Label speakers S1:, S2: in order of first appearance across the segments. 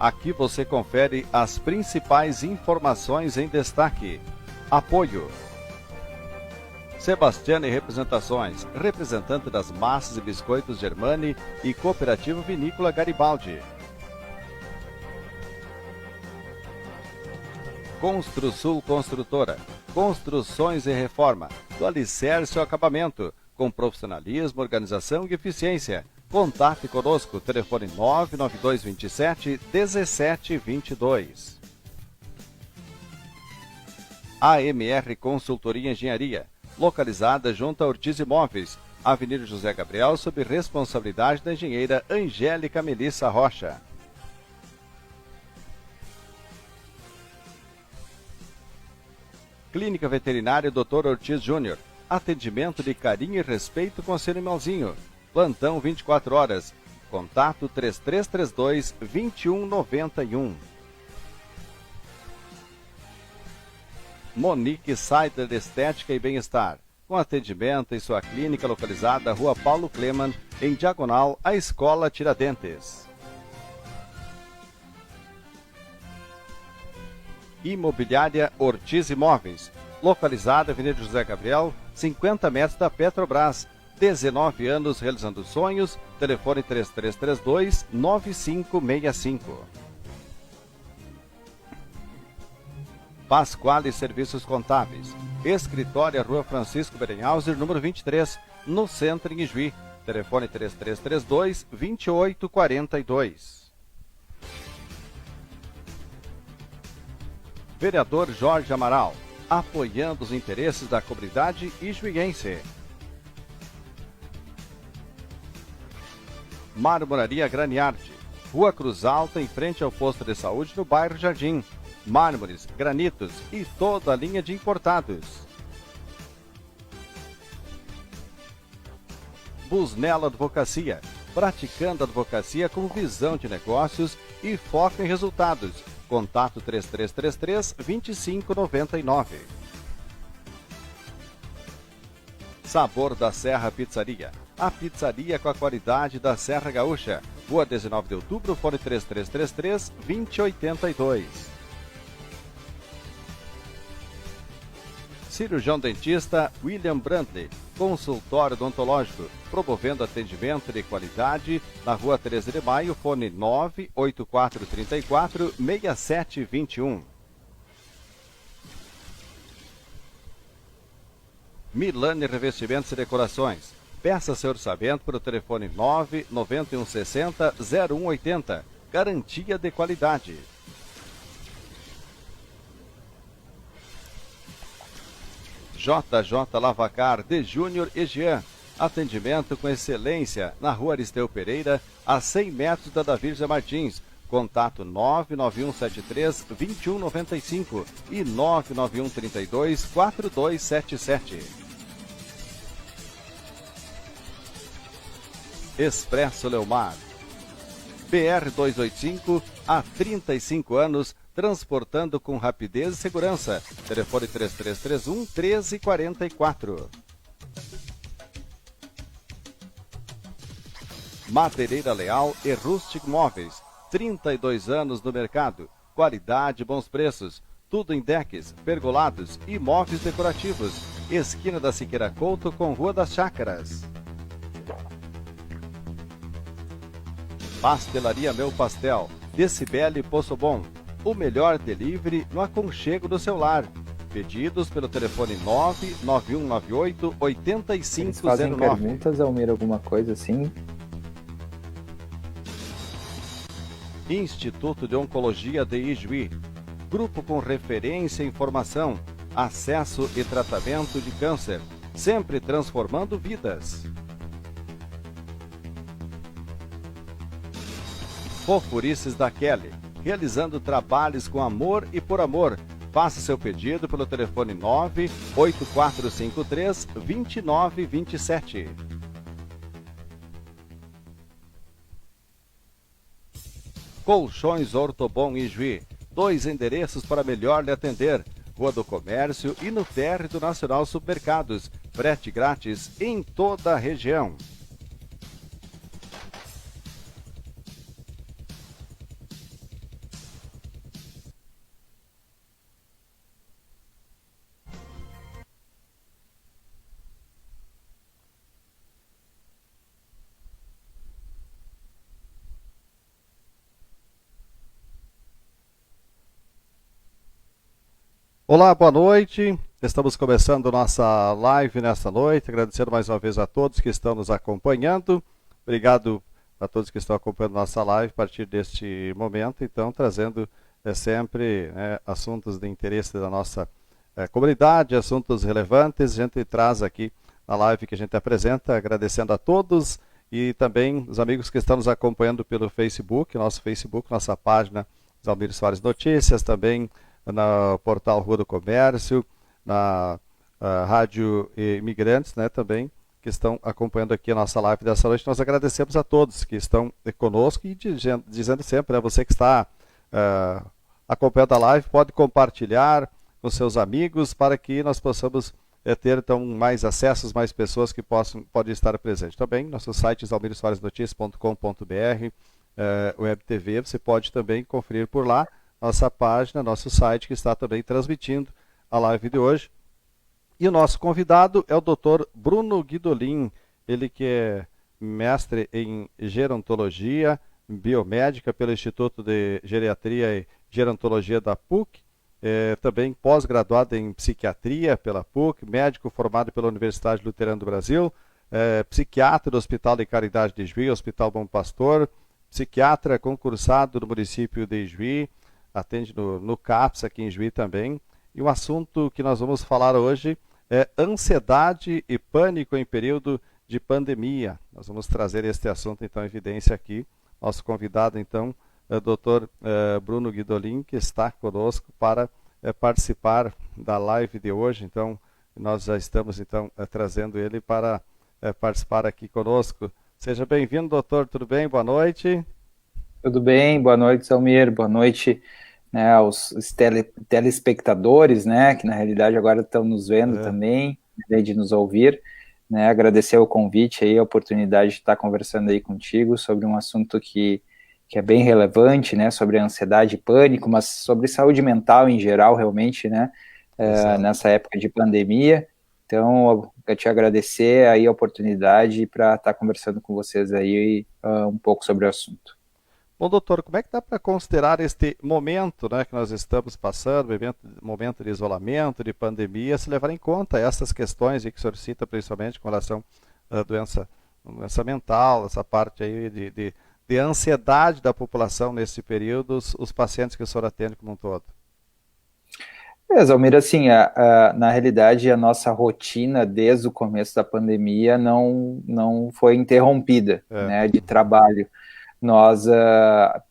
S1: Aqui você confere as principais informações em destaque. Apoio. Sebastiane Representações, representante das massas e biscoitos Germani e Cooperativa Vinícola Garibaldi. Construsul Construtora, construções e reforma, do alicerce ao acabamento, com profissionalismo, organização e eficiência. Contate conosco, telefone 99227 1722. AMR Consultoria e Engenharia, localizada junto a Ortiz Imóveis, Avenida José Gabriel, sob responsabilidade da engenheira Angélica Melissa Rocha. Clínica Veterinária Dr. Ortiz Júnior, atendimento de carinho e respeito com seu animalzinho. Plantão 24 horas. Contato 3332-2191. Monique Seidler Estética e Bem-Estar, com atendimento em sua clínica localizada na Rua Paulo Kleman, em diagonal à Escola Tiradentes. Imobiliária Ortiz Imóveis, localizada na Avenida José Gabriel, 50 metros da Petrobras. 19 anos realizando sonhos. Telefone 3332-9565. Pasquale Serviços Contábeis. Escritório Rua Francisco Berenhauser, número 23, no centro em Ijuí. Telefone 3332-2842. Vereador Jorge Amaral, apoiando os interesses da comunidade ijuiense. Marmoraria Graniarte, Rua Cruz Alta, em frente ao posto de saúde, no bairro Jardim. Mármores, granitos e toda a linha de importados. Busnello Advocacia, praticando advocacia com visão de negócios e foco em resultados. Contato 3333-2599. Sabor da Serra Pizzaria, a pizzaria com a qualidade da Serra Gaúcha. Rua 19 de outubro, fone 3333-2082. Cirurgião dentista William Brantley, consultório odontológico, promovendo atendimento de qualidade na Rua 13 de Maio, fone 98434-6721. Milani Revestimentos e Decorações. Peça seu orçamento pelo telefone 99160-0180. Garantia de qualidade. JJ Lavacar de Júnior e Jean. Atendimento com excelência na Rua Aristeu Pereira, a 100 metros da Davirja Martins. Contato 99173-2195 e 99132-4277. Expresso Leomar. BR-285, há 35 anos, transportando com rapidez e segurança. Telefone 3331-1344. Madeireira Leal e Rustic Móveis. 32 anos no mercado. Qualidade e bons preços. Tudo em decks, pergolados e móveis decorativos. Esquina da Siqueira Couto com Rua das Chácaras. Pastelaria Meu Pastel, Decibel e Poço Bom. O melhor delivery no aconchego do seu lar. Pedidos pelo telefone 99198-8509.
S2: Eles fazem perguntas, Almir, alguma coisa assim?
S1: Instituto de Oncologia de Ijuí. Grupo com referência em informação, acesso e tratamento de câncer. Sempre transformando vidas. Fofurices da Kelly, realizando trabalhos com amor e por amor. Faça seu pedido pelo telefone 98453-2927. Colchões Ortobon Ijuí. 2 endereços para melhor lhe atender. Rua do Comércio e no térreo do Nacional Supermercados. Frete grátis em toda a região. Olá, boa noite. Estamos começando nossa live nesta noite, agradecendo mais uma vez a todos que estão nos acompanhando. Obrigado a todos que estão acompanhando nossa live a partir deste momento, então trazendo sempre assuntos de interesse da nossa comunidade, assuntos relevantes. A gente traz aqui na live que a gente apresenta, agradecendo a todos e também os amigos que estão nos acompanhando pelo Facebook, nosso Facebook, nossa página Zalmir Soares Notícias, também no portal Rua do Comércio, na Rádio Imigrantes, né, também, que estão acompanhando aqui a nossa live dessa noite. Nós agradecemos a todos que estão conosco e dizendo sempre, você que está acompanhando a live, pode compartilhar com seus amigos para que nós possamos ter então mais acessos, mais pessoas que podem estar presentes. Também, nosso site zalmirsoaresnoticias.com.br, Web TV, você pode também conferir por lá nossa página, nosso site, que está também transmitindo a live de hoje. E o nosso convidado é o Dr. Bruno Guidolin, ele que é mestre em gerontologia biomédica pelo Instituto de Geriatria e Gerontologia da PUC, também pós-graduado em psiquiatria pela PUC, médico formado pela Universidade Luterana do Brasil, psiquiatra do Hospital de Caridade de Juí, Hospital Bom Pastor, psiquiatra concursado no município de Juí, atende no CAPS aqui em Juí também. E o assunto que nós vamos falar hoje é ansiedade e pânico em período de pandemia. Nós vamos trazer este assunto então em evidência aqui. Nosso convidado então é o Dr. Bruno Guidolin, que está conosco para participar da live de hoje. Então nós já estamos então trazendo ele para participar aqui conosco. Seja bem-vindo, doutor. Tudo bem? Boa noite.
S2: Tudo bem, boa noite, Zalmir, boa noite, né, aos telespectadores, né, que na realidade agora estão nos vendo também, além de nos ouvir, né, agradecer o convite aí, a oportunidade de estar conversando aí contigo sobre um assunto que é bem relevante, né, sobre ansiedade e pânico, mas sobre saúde mental em geral, realmente, né, nessa época de pandemia. Então, eu te agradecer aí a oportunidade para estar conversando com vocês aí um pouco sobre o assunto.
S1: Bom, doutor, como é que dá para considerar este momento, né, que nós estamos passando, momento de isolamento, de pandemia, se levar em conta essas questões aí que o senhor cita, principalmente com relação à doença mental, essa parte aí de ansiedade da população nesse período, os pacientes que o senhor atende como um todo?
S2: Zalmir, assim, na realidade, a nossa rotina desde o começo da pandemia não foi interrompida, né, de trabalho. Nós,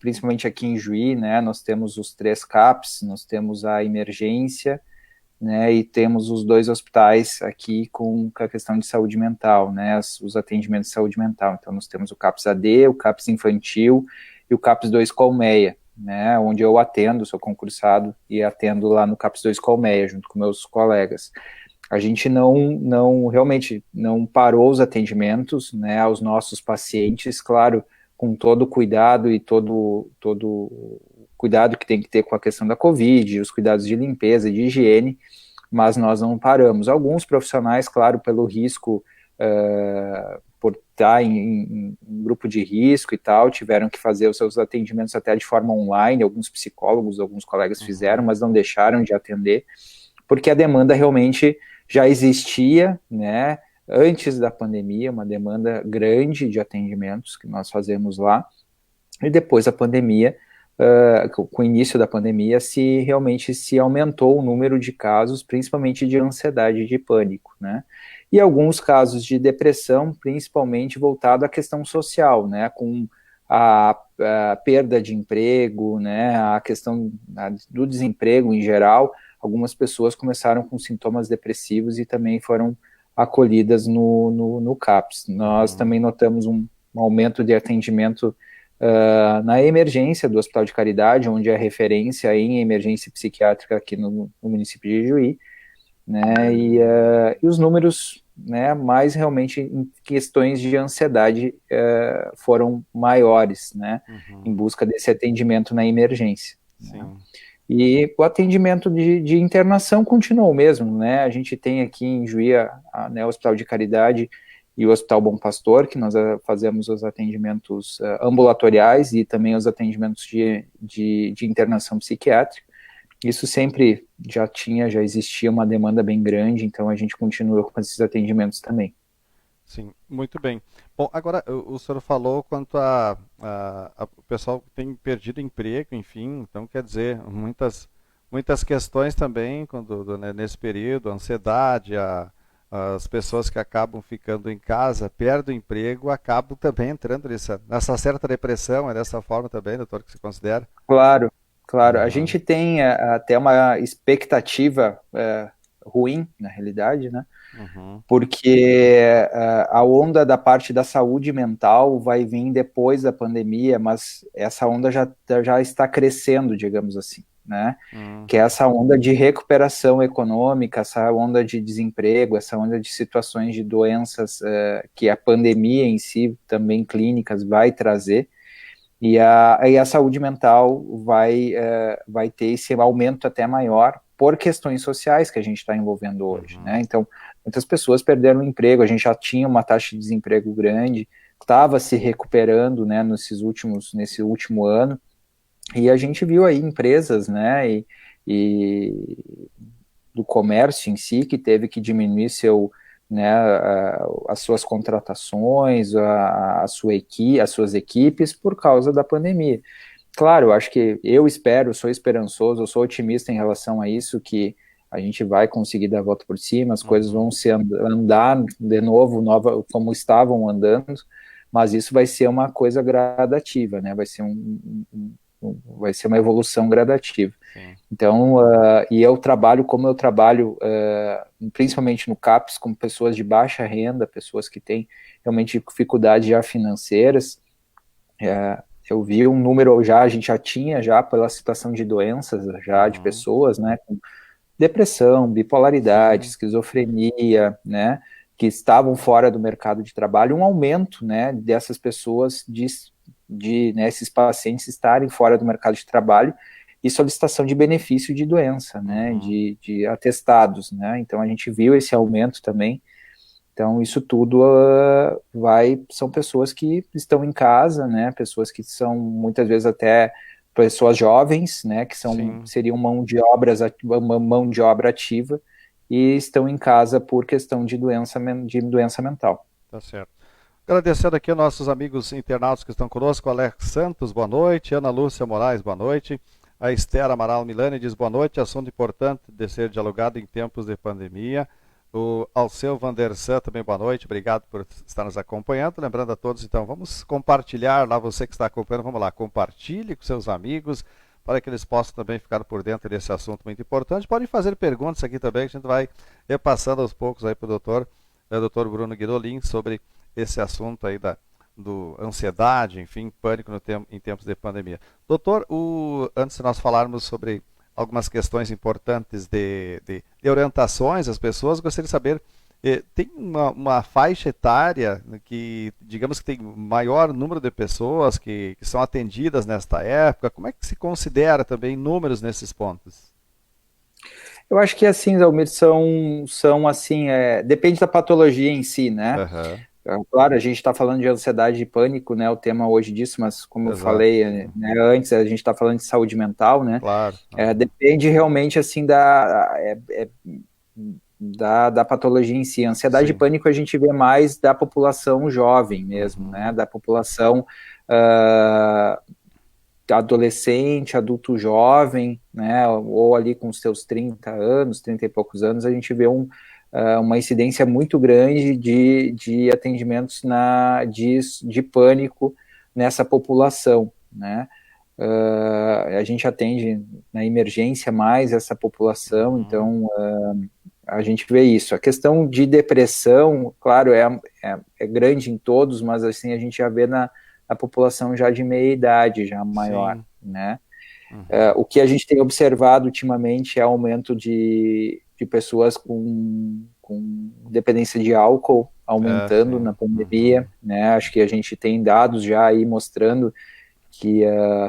S2: principalmente aqui em Juí, né, nós temos os 3 CAPs, nós temos a emergência, né, e temos os 2 hospitais aqui com a questão de saúde mental, né, os atendimentos de saúde mental. Então, nós temos o CAPS AD, o CAPS Infantil e o CAPS 2 Colmeia, né, onde eu atendo, sou concursado e atendo lá no CAPS 2 Colmeia, junto com meus colegas. A gente realmente não parou os atendimentos, né, aos nossos pacientes, claro, com todo o cuidado e todo o cuidado que tem que ter com a questão da Covid, os cuidados de limpeza e de higiene, mas nós não paramos. Alguns profissionais, claro, pelo risco, por estar em grupo de risco e tal, tiveram que fazer os seus atendimentos até de forma online, alguns psicólogos, alguns colegas fizeram, mas não deixaram de atender, porque a demanda realmente já existia, né, antes da pandemia, uma demanda grande de atendimentos que nós fazemos lá, e depois da pandemia, com o início da pandemia, realmente se aumentou o número de casos, principalmente de ansiedade e de pânico, né, e alguns casos de depressão, principalmente voltado à questão social, né, com a perda de emprego, né, a questão do desemprego em geral. Algumas pessoas começaram com sintomas depressivos e também foram acolhidas no CAPS. Nós também notamos um aumento de atendimento na emergência do Hospital de Caridade, onde é referência em emergência psiquiátrica aqui no município de Juí, né, e os números, né, mais realmente em questões de ansiedade foram maiores, né, em busca desse atendimento na emergência.
S1: Sim.
S2: Né. E o atendimento de internação continuou mesmo, né? A gente tem aqui em Juí o Hospital de Caridade e o Hospital Bom Pastor, que nós fazemos os atendimentos ambulatoriais e também os atendimentos de internação psiquiátrica. isso sempre já existia uma demanda bem grande, então a gente continua com esses atendimentos também.
S1: Sim, muito bem. Bom, agora o senhor falou quanto o pessoal que tem perdido emprego, enfim, então quer dizer, muitas questões também né, nesse período, a ansiedade, as pessoas que acabam ficando em casa, perdem o emprego, acabam também entrando nessa certa depressão, é dessa forma também, doutor, que se considera?
S2: Claro, claro. A
S1: Aham,
S2: gente tem até uma expectativa ruim, na realidade, né?
S1: uhum,
S2: Porque a onda da parte da saúde mental vai vir depois da pandemia, mas essa onda já está crescendo, digamos assim, né? Que é
S1: uhum,
S2: essa onda de recuperação econômica, essa onda de desemprego, essa onda de situações de doenças que a pandemia em si, também clínicas, vai trazer. E a saúde mental vai ter esse aumento até maior por questões sociais que a gente está envolvendo hoje, né?
S1: uhum,
S2: Então, muitas pessoas perderam o emprego, a gente já tinha uma taxa de desemprego grande, estava se recuperando, né, nesse último ano, e a gente viu aí empresas, né, e do comércio em si, que teve que diminuir né, as suas contratações, as suas equipes por causa da pandemia. Claro, eu acho que eu espero, sou esperançoso, eu sou otimista em relação a isso, que a gente vai conseguir dar a volta por cima, as coisas
S1: uhum.
S2: vão andar de novo, como estavam andando, mas isso vai ser uma coisa gradativa, né? Vai ser uma evolução gradativa.
S1: Sim.
S2: Então, e eu trabalho como eu trabalho, principalmente no CAPES, com pessoas de baixa renda, pessoas que têm realmente dificuldades já financeiras. Eu vi um número a gente já tinha já pela situação de doenças já de
S1: Uhum.
S2: pessoas, né, com depressão, bipolaridade,
S1: Sim.
S2: esquizofrenia, né, que estavam fora do mercado de trabalho, um aumento, né, dessas pessoas né, esses pacientes estarem fora do mercado de trabalho e solicitação de benefício de doença, né,
S1: Uhum.
S2: de atestados, né, então a gente viu esse aumento também. Então, isso tudo são pessoas que estão em casa, né? Pessoas que são muitas vezes até pessoas jovens, né? Que
S1: Sim,
S2: seriam uma mão de obra ativa e estão em casa por questão de doença mental.
S1: tá certo. Agradecendo aqui aos nossos amigos internautas que estão conosco, Alex Santos, boa noite, Ana Lúcia Moraes, boa noite, a Esther Amaral Milani diz boa noite, assunto importante de ser dialogado em tempos de pandemia. O Alceu Vandersan também boa noite, obrigado por estar nos acompanhando. Lembrando a todos, então, vamos compartilhar lá, você que está acompanhando, vamos lá, compartilhe com seus amigos, para que eles possam também ficar por dentro desse assunto muito importante. Podem fazer perguntas aqui também, que a gente vai repassando aos poucos aí para o doutor Bruno Guidolin, sobre esse assunto aí do ansiedade, enfim, pânico em tempos de pandemia. Doutor, antes de nós falarmos sobre algumas questões importantes de orientações às pessoas, gostaria de saber, tem uma faixa etária que, digamos que tem maior número de pessoas que são atendidas nesta época? Como é que se considera também números nesses pontos?
S2: Eu acho que assim, Almir, são assim, depende da patologia em si, né?
S1: Aham,
S2: Claro, a gente está falando de ansiedade e pânico, né? O tema hoje disso, mas como eu
S1: exato.
S2: falei, né, antes, a gente está falando de saúde mental, né?
S1: Claro. Aham.
S2: Depende realmente assim da patologia em si. A ansiedade e
S1: Sim.
S2: pânico a gente vê mais da população jovem mesmo, né?
S1: Uhum.
S2: Da população uh, adolescente, adulto jovem, né? Ou ali com os seus 30 anos, 30 e poucos anos, a gente vê uma incidência muito grande de atendimentos de pânico nessa população, né? A gente atende na emergência mais essa população,
S1: Uhum.
S2: então a gente vê isso. A questão de depressão, claro, é grande em todos, mas assim a gente já vê na população já de meia idade, já maior,
S1: Sim.
S2: né?
S1: Uhum.
S2: O que a gente tem observado ultimamente é aumento de pessoas com dependência de álcool
S1: É,
S2: aumentando na
S1: sim. Uhum.
S2: pandemia, né? Acho que a gente tem dados já aí mostrando que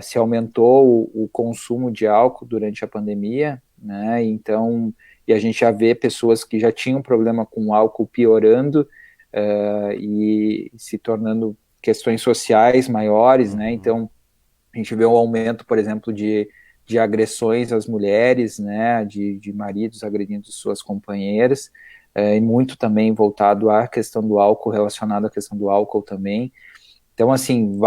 S2: se aumentou o consumo de álcool durante a pandemia, né? Então, e a gente já vê pessoas que já tinham problema com álcool piorando e se tornando questões sociais maiores, né?
S1: Uhum.
S2: Então, a gente vê um aumento, por exemplo, de agressões às mulheres, né, de maridos agredindo suas companheiras, e muito também voltado à questão do álcool, relacionado à questão do álcool também. Então, assim,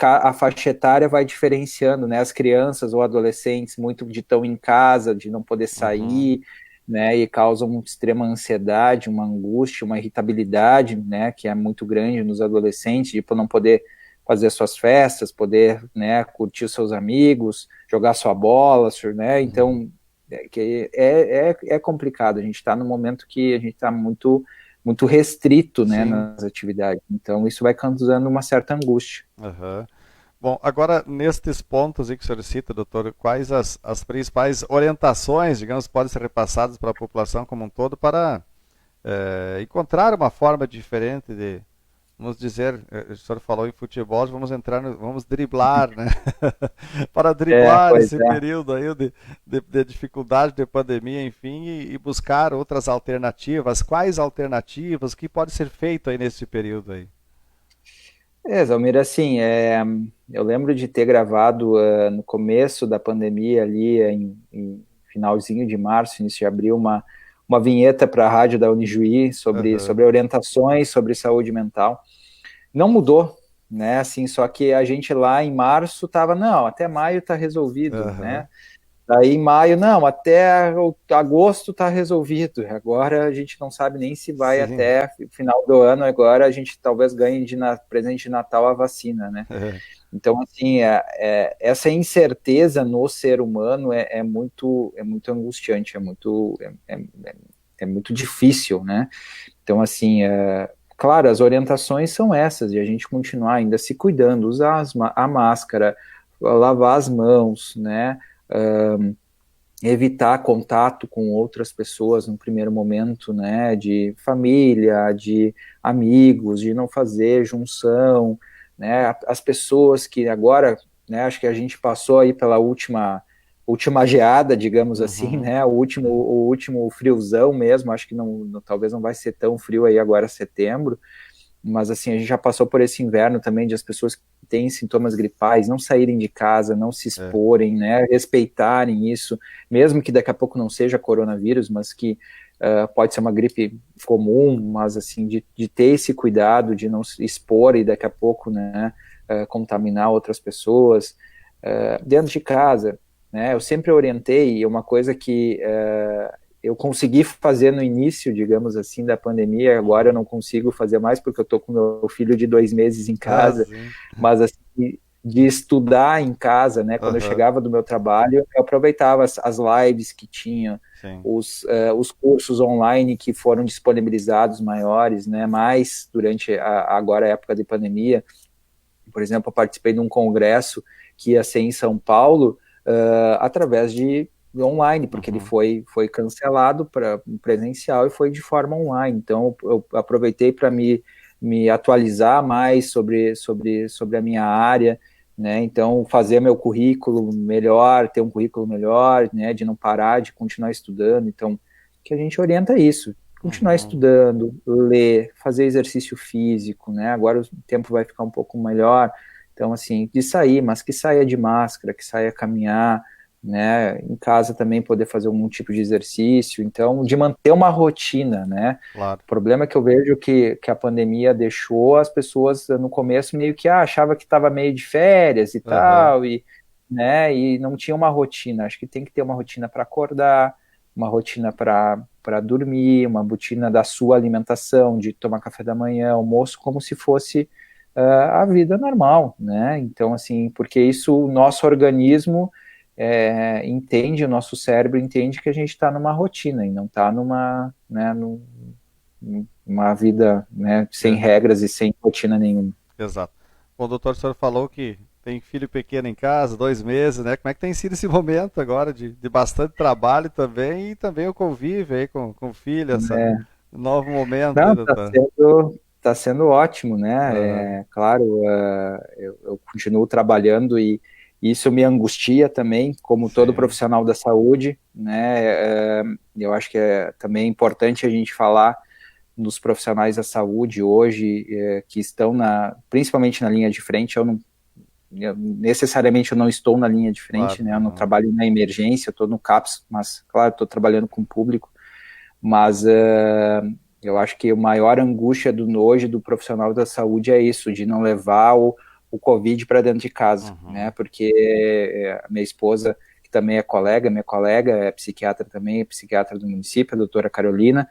S2: a faixa etária vai diferenciando, né, as crianças ou adolescentes muito de estão em casa, de não poder sair, né, e causam uma extrema ansiedade, uma angústia, uma irritabilidade, né, que é muito grande nos adolescentes, de não poder fazer suas festas, poder, né, curtir os seus amigos, jogar sua bola, né, então é complicado, a gente está num momento que a gente está muito restrito, né, nas atividades, então isso vai causando uma certa angústia.
S1: Bom, agora, nestes pontos aí que o senhor cita, doutor, quais as principais orientações, digamos, podem ser repassadas para a população como um todo para encontrar uma forma diferente de, vamos dizer, o senhor falou em futebol, vamos driblar, né? Para driblar esse período aí de dificuldade, de pandemia, enfim, e buscar outras alternativas. Quais alternativas? O que pode ser feito aí nesse período aí?
S2: Zalmir, assim, eu lembro de ter gravado no começo da pandemia ali, em finalzinho de março, início de abril, uma vinheta para a rádio da Unijuí sobre orientações sobre saúde mental. Não mudou, né, assim, só que a gente lá em março estava, não, até maio está resolvido, né, daí em maio, não, até agosto está resolvido, agora a gente não sabe nem se vai até final do ano, agora a gente talvez ganhe de presente de Natal a vacina, né, então, assim, essa incerteza no ser humano é muito angustiante, é muito difícil, né, então, assim, claro, as orientações são essas, e a gente continuar ainda se cuidando, usar a máscara, lavar as mãos, né, evitar contato com outras pessoas no primeiro momento, né, de família, de amigos, de não fazer junção, né, as pessoas que agora, né, acho que a gente passou aí pela última geada, digamos assim, né, o último friozão mesmo, acho que talvez não vai ser tão frio aí agora setembro, mas assim, a gente já passou por esse inverno também de as pessoas que têm sintomas gripais não saírem de casa, não se exporem, né, respeitarem isso, mesmo que daqui a pouco não seja coronavírus, mas que pode ser uma gripe comum, mas assim, de ter esse cuidado, de não se expor e daqui a pouco, né, contaminar outras pessoas, dentro de casa, né, eu sempre orientei, uma coisa que eu consegui fazer no início, digamos assim, da pandemia, agora eu não consigo fazer mais porque eu tô com meu filho de 2 meses em casa, mas assim, de estudar em casa, né, quando eu chegava do meu trabalho, eu aproveitava as lives que tinha, os cursos online que foram disponibilizados maiores, né, mais durante agora a época de pandemia. Por exemplo, eu participei de um congresso que ia ser em São Paulo, através de online, porque ele foi cancelado para presencial e foi de forma online. Então, eu aproveitei para me atualizar mais sobre a minha área, né? Então, fazer meu currículo melhor, ter um currículo melhor, né? De não parar, de continuar estudando. Então, que a gente orienta isso. Continuar estudando, ler, fazer exercício físico, né? Agora o tempo vai ficar um pouco melhor. Então, assim, de sair, mas que saia de máscara, que saia caminhar, né, em casa também poder fazer algum tipo de exercício, então de manter uma rotina, né,
S1: Claro.
S2: O problema é que eu vejo que a pandemia deixou as pessoas no começo meio que achava que estava meio de férias e tal, e, né, e não tinha uma rotina, acho que tem que ter uma rotina para acordar, uma rotina para dormir, uma rotina da sua alimentação, de tomar café da manhã, almoço, como se fosse a vida normal, né, então assim, porque isso, o nosso organismo entende, o nosso cérebro entende que a gente está numa rotina e não está numa vida, né, sem regras e sem rotina nenhuma.
S1: Exato. Bom, doutor, o senhor falou que tem filho pequeno em casa, 2 meses, né? Como é que tem sido esse momento agora de bastante trabalho também e também o convívio aí com o filho, esse novo momento,
S2: Não,
S1: aí, doutor?
S2: tá sendo ótimo, né? Claro, eu continuo trabalhando e isso me angustia também, como todo profissional da saúde, né? Eu acho que é também importante a gente falar nos profissionais da saúde hoje que estão principalmente na linha de frente. Eu necessariamente eu não estou na linha de frente,
S1: Claro,
S2: né? Eu não trabalho na emergência, eu estou no CAPS, mas, claro, estou trabalhando com o público, mas eu acho que a maior angústia hoje do profissional da saúde é isso, de não levar o Covid para dentro de casa, né? Porque a minha esposa, que também é colega, minha colega é psiquiatra também, é psiquiatra do município, a doutora Carolina,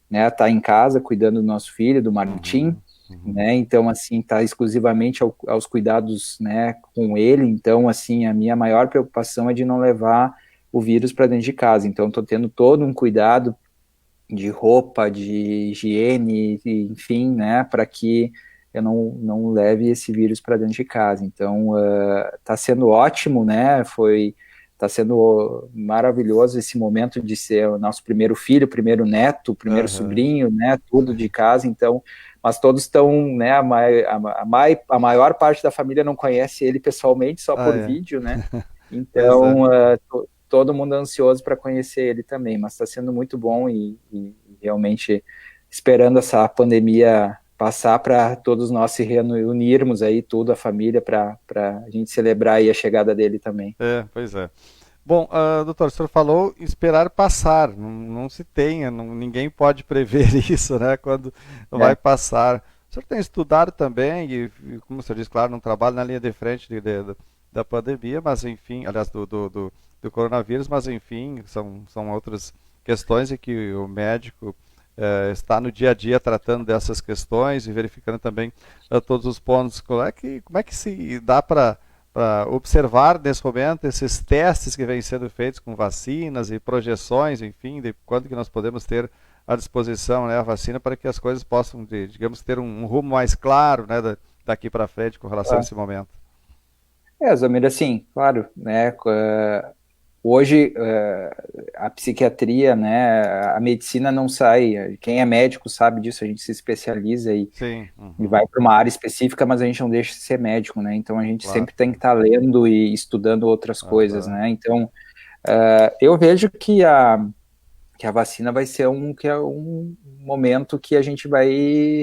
S2: né? Está em casa cuidando do nosso filho, do Martim, né? Então, assim, está exclusivamente aos cuidados, né, com ele. Então, assim, a minha maior preocupação é de não levar o vírus para dentro de casa. Então, estou tendo todo um cuidado de roupa, de higiene, enfim, né, para que eu não leve esse vírus para dentro de casa. Então, está sendo ótimo, né, está sendo maravilhoso esse momento de ser o nosso primeiro filho, primeiro neto, primeiro sobrinho, né, tudo de casa, então, mas todos estão, né, a maior parte da família não conhece ele pessoalmente, só por vídeo, né, então, todo mundo ansioso para conhecer ele também, mas está sendo muito bom e realmente esperando essa pandemia passar para todos nós se reunirmos aí, tudo, a família, para a gente celebrar aí a chegada dele também.
S1: Pois é. Bom, doutor, o senhor falou esperar passar, não se tenha, ninguém pode prever isso, né, quando vai passar. O senhor tem estudado também, e como o senhor disse, claro, não trabalha na linha de frente da pandemia, mas enfim, aliás, do coronavírus, mas enfim, são outras questões em que o médico está no dia a dia tratando dessas questões e verificando também todos os pontos. Como é que se dá para observar nesse momento esses testes que vêm sendo feitos com vacinas e projeções, enfim, de quando que nós podemos ter à disposição, né, a vacina para que as coisas possam, digamos, ter um rumo mais claro, né, daqui para frente com relação a esse momento?
S2: Zamir, assim, claro, né, hoje a psiquiatria, né, a medicina não sai, quem é médico sabe disso, a gente se especializa e vai para uma área específica, mas a gente não deixa de ser médico, né, então a gente sempre tem que estar lendo e estudando outras coisas, né, então eu vejo que a vacina vai ser um momento que a gente vai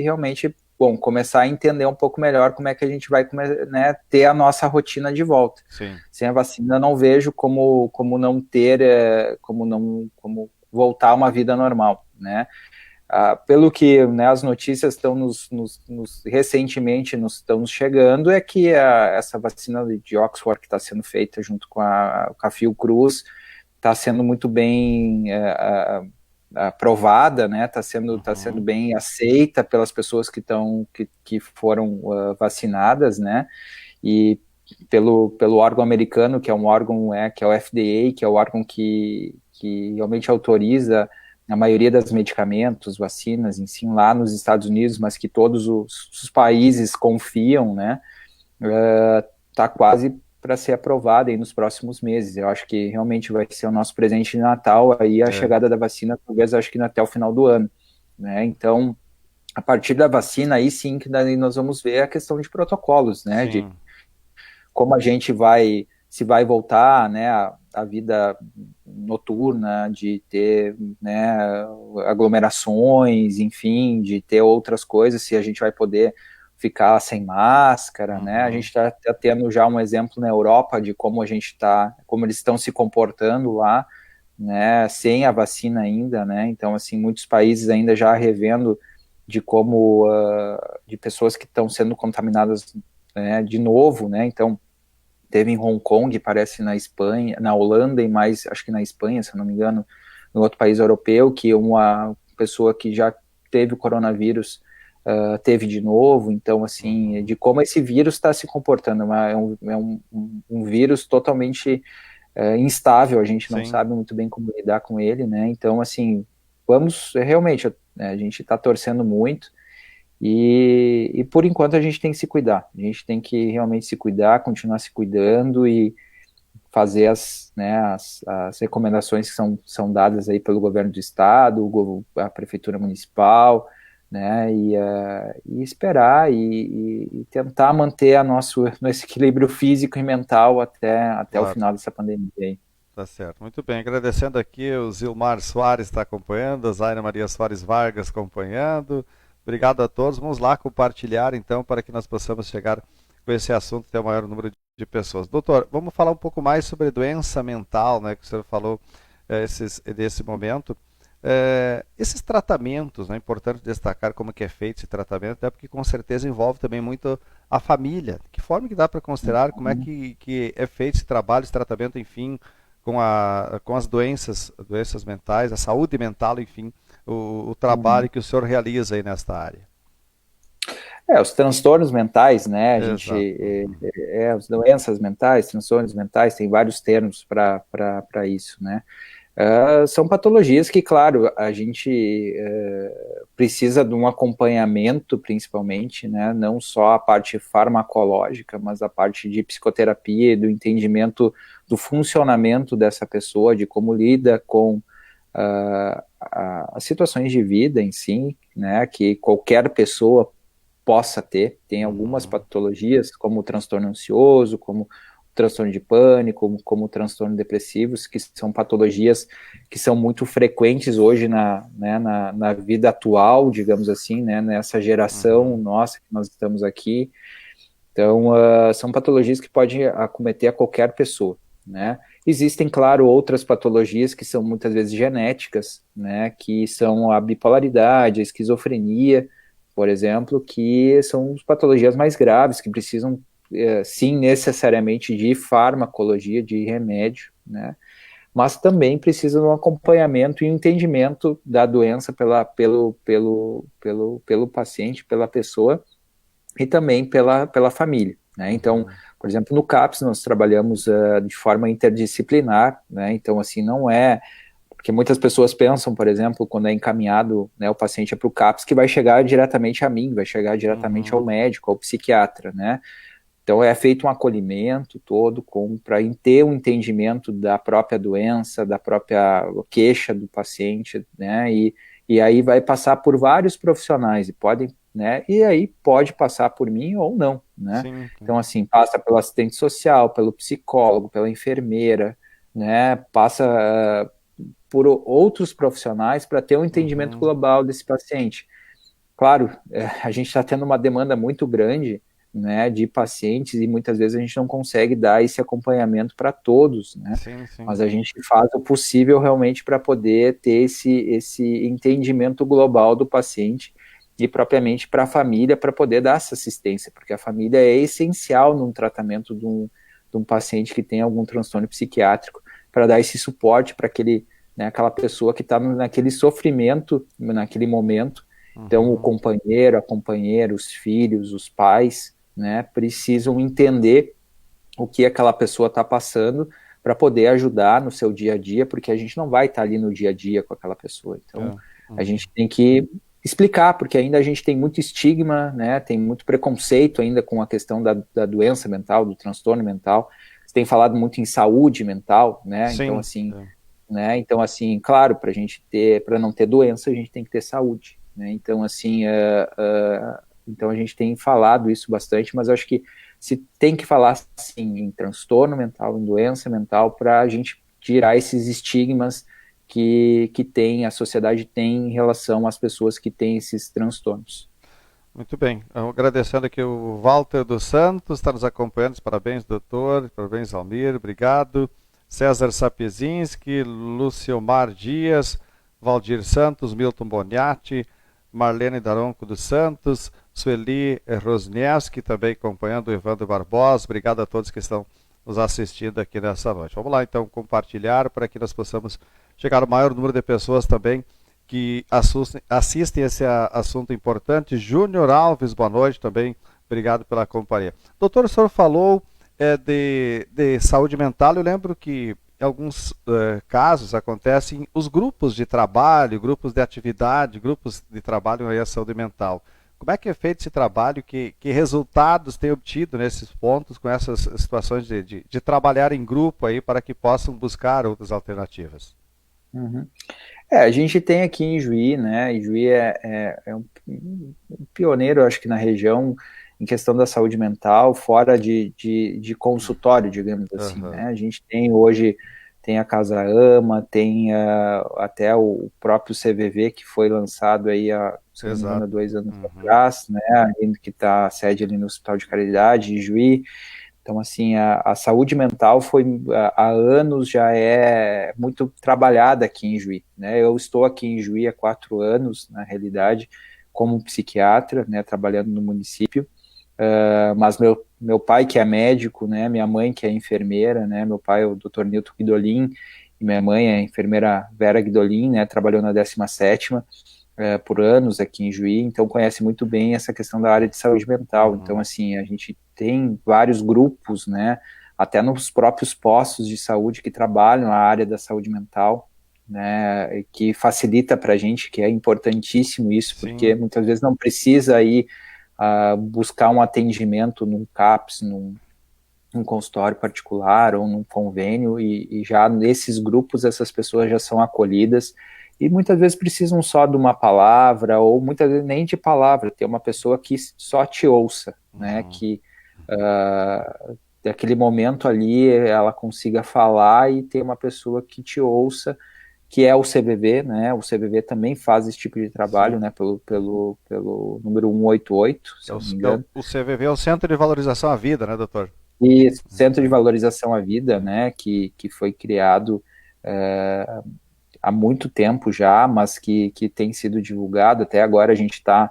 S2: realmente começar a entender um pouco melhor como é que a gente vai, né, ter a nossa rotina de volta.
S1: Sim.
S2: Sem a vacina, não vejo como não ter, como voltar a uma vida normal, né? Pelo que, né, as notícias estão recentemente estão nos chegando, é que essa vacina de Oxford que está sendo feita junto com a Fiocruz está sendo muito bem aprovada, né? Está sendo bem aceita pelas pessoas que foram vacinadas, né? E pelo órgão americano, que é um órgão que é o FDA, que é o órgão que realmente autoriza a maioria dos medicamentos, vacinas, enfim, lá nos Estados Unidos, mas que todos os países confiam, né? Está quase para ser aprovada aí nos próximos meses. Eu acho que realmente vai ser o nosso presente de Natal, aí a chegada da vacina, talvez acho que até o final do ano, né? Então, a partir da vacina, aí sim que daí nós vamos ver a questão de protocolos, né? Sim. De como a gente se vai voltar, né, a vida noturna, de ter, né, aglomerações, enfim, de ter outras coisas, se a gente vai poder ficar sem máscara, né? A gente está tendo já um exemplo na Europa de como como eles estão se comportando lá, né? Sem a vacina ainda, né? Então, assim, muitos países ainda já revendo de como de pessoas que estão sendo contaminadas, né, de novo, né? Então, teve em Hong Kong, parece na Espanha, na Holanda e mais, acho que na Espanha, se eu não me engano, no outro país europeu, que uma pessoa que já teve o coronavírus teve de novo. Então, assim, de como esse vírus está se comportando, é um vírus totalmente instável, a gente não sabe muito bem como lidar com ele, né? Então, assim, realmente, a gente está torcendo muito e por enquanto a gente tem que se cuidar, a gente tem que realmente se cuidar, continuar se cuidando e fazer as recomendações que são dadas aí pelo governo do estado, a prefeitura municipal, né, e esperar e tentar manter nosso equilíbrio físico e mental até o final dessa pandemia aí.
S1: Tá certo, muito bem. Agradecendo aqui, o Zilmar Soares está acompanhando, a Zaina Maria Soares Vargas acompanhando. Obrigado a todos. Vamos lá compartilhar, então, para que nós possamos chegar com esse assunto ter o maior número de pessoas. Doutor, vamos falar um pouco mais sobre doença mental, né, que o senhor falou nesse momento. Esses tratamentos, né, é importante destacar como que é feito esse tratamento, até porque com certeza envolve também muito a família. Que forma que dá para considerar, como é que é feito esse trabalho, esse tratamento, enfim, com as doenças mentais, a saúde mental, enfim, o trabalho que o senhor realiza aí nesta área.
S2: Os transtornos mentais, né? A gente,
S1: Exato.
S2: as doenças mentais, transtornos mentais, tem vários termos para isso, né? São patologias que, claro, a gente precisa de um acompanhamento, principalmente, né? Não só a parte farmacológica, mas a parte de psicoterapia e do entendimento do funcionamento dessa pessoa, de como lida com as situações de vida em si, né? Que qualquer pessoa possa ter. Tem algumas patologias, como o transtorno ansioso, como o transtorno de pânico, como o transtorno depressivos, que são patologias que são muito frequentes hoje na vida atual, digamos assim, né, nessa geração nossa que nós estamos aqui. Então, são patologias que podem acometer a qualquer pessoa, né? Existem, claro, outras patologias que são muitas vezes genéticas, né, que são a bipolaridade, a esquizofrenia, por exemplo, que são patologias mais graves, que precisam, sim, necessariamente de farmacologia, de remédio, né? Mas também precisam de um acompanhamento e um entendimento da doença pelo paciente, pela pessoa, e também pela família, né? Então, por exemplo, no CAPS nós trabalhamos de forma interdisciplinar, né? Então, assim, não é porque muitas pessoas pensam, por exemplo, quando é encaminhado, né, o paciente para o CAPS, que vai chegar diretamente a mim, vai chegar diretamente ao médico, ao psiquiatra, né? Então é feito um acolhimento todo para ter um entendimento da própria doença, da própria queixa do paciente, né? E aí vai passar por vários profissionais e podem, né? E aí pode passar por mim ou não, né?
S1: Sim.
S2: Então assim passa pelo assistente social, pelo psicólogo, pela enfermeira, né? Passa por outros profissionais para ter um entendimento global desse paciente. Claro, a gente está tendo uma demanda muito grande, né, de pacientes e muitas vezes a gente não consegue dar esse acompanhamento para todos, né?
S1: Sim, sim.
S2: Mas a gente faz o possível realmente para poder ter esse entendimento global do paciente e propriamente para a família para poder dar essa assistência, porque a família é essencial num tratamento de um paciente que tem algum transtorno psiquiátrico para dar esse suporte para aquela pessoa que está naquele sofrimento naquele momento. Então, o companheiro, a companheira, os filhos, os pais, né, precisam entender o que aquela pessoa está passando para poder ajudar no seu dia a dia, porque a gente não vai estar ali no dia a dia com aquela pessoa. Então, a gente tem que explicar, porque ainda a gente tem muito estigma, né, tem muito preconceito ainda com a questão da doença mental, do transtorno mental. Você tem falado muito em saúde mental, né?
S1: Sim.
S2: Então, assim, né? Então, assim, claro, para não ter doença, a gente tem que ter saúde, né? Então, assim, então a gente tem falado isso bastante, mas eu acho que se tem que falar, sim, em transtorno mental, em doença mental, para a gente tirar esses estigmas que a sociedade tem em relação às pessoas que têm esses transtornos.
S1: Muito bem. Agradecendo aqui o Walter dos Santos, está nos acompanhando. Parabéns, doutor. Parabéns, Almir. Obrigado. César Sapezinski, Luciomar Dias, Valdir Santos, Milton Boniati, Marlene Daronco dos Santos, Sueli Rosniewski, também acompanhando o Evandro Barbosa. Obrigado a todos que estão nos assistindo aqui nessa noite. Vamos lá, então, compartilhar para que nós possamos chegar ao maior número de pessoas também que assistem esse assunto importante. Júnior Alves, boa noite também. Obrigado pela companhia. Doutor, o senhor falou de saúde mental. Eu lembro que em alguns casos acontecem os grupos de trabalho, grupos de atividade, grupos de trabalho em saúde mental. Como é que é feito esse trabalho? Que resultados tem obtido nesses pontos com essas situações de trabalhar em grupo aí para que possam buscar outras alternativas?
S2: A gente tem aqui em Juí, né? E Juí é um pioneiro, acho que na região, em questão da saúde mental, fora de consultório, digamos assim, né? A gente tem hoje tem a Casa Ama, tem até o próprio CVV, que foi lançado aí há, se não me engano, 2 anos atrás, né, que está sede ali no Hospital de Caridade, em Juí. Então, assim, a saúde mental foi, há anos, já é muito trabalhada aqui em Juí, né? Eu estou aqui em Juí há 4 anos, na realidade, como psiquiatra, né, trabalhando no município, mas meu pai, que é médico, né, minha mãe, que é enfermeira, né, meu pai é o Dr. Nilton Guidolin, e minha mãe é a enfermeira Vera Guidolin, né, trabalhou na 17ª, por anos aqui em Juí, então conhece muito bem essa questão da área de saúde mental. Então, assim, a gente tem vários grupos, né, até nos próprios postos de saúde que trabalham a área da saúde mental, né, que facilita para a gente, que é importantíssimo isso,
S1: Sim.
S2: porque muitas vezes não precisa ir buscar um atendimento num CAPS, num consultório particular ou num convênio, e já nesses grupos essas pessoas já são acolhidas, e muitas vezes precisam só de uma palavra, ou muitas vezes nem de palavra, ter uma pessoa que só te ouça, né, que daquele momento ali ela consiga falar e ter uma pessoa que te ouça, que é o CVV, né, o CVV também faz esse tipo de trabalho, sim, né, pelo número 188, se eu não me engano.
S1: O CVV é o Centro de Valorização à Vida, né, doutor?
S2: Isso, Centro de Valorização à Vida, né, que foi criado há muito tempo já, mas que tem sido divulgado. Até agora a gente está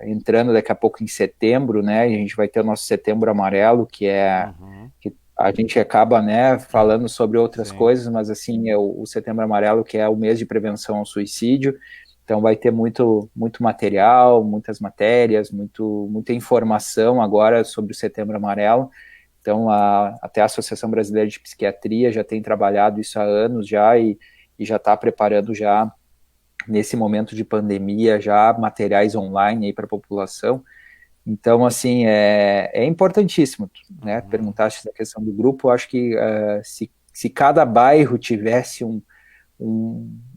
S2: entrando daqui a pouco em setembro, né, e a gente vai ter o nosso Setembro Amarelo, que é que a gente acaba, né, falando sobre outras, sim, coisas, mas assim, é o Setembro Amarelo, que é o mês de prevenção ao suicídio. Então vai ter muito material, muitas matérias, muita informação agora sobre o Setembro Amarelo. Então até a Associação Brasileira de Psiquiatria já tem trabalhado isso há anos já, e já está preparando já, nesse momento de pandemia, já materiais online aí para a população. Então, assim, é importantíssimo, né? Perguntaste da questão do grupo. Eu acho que se cada bairro tivesse um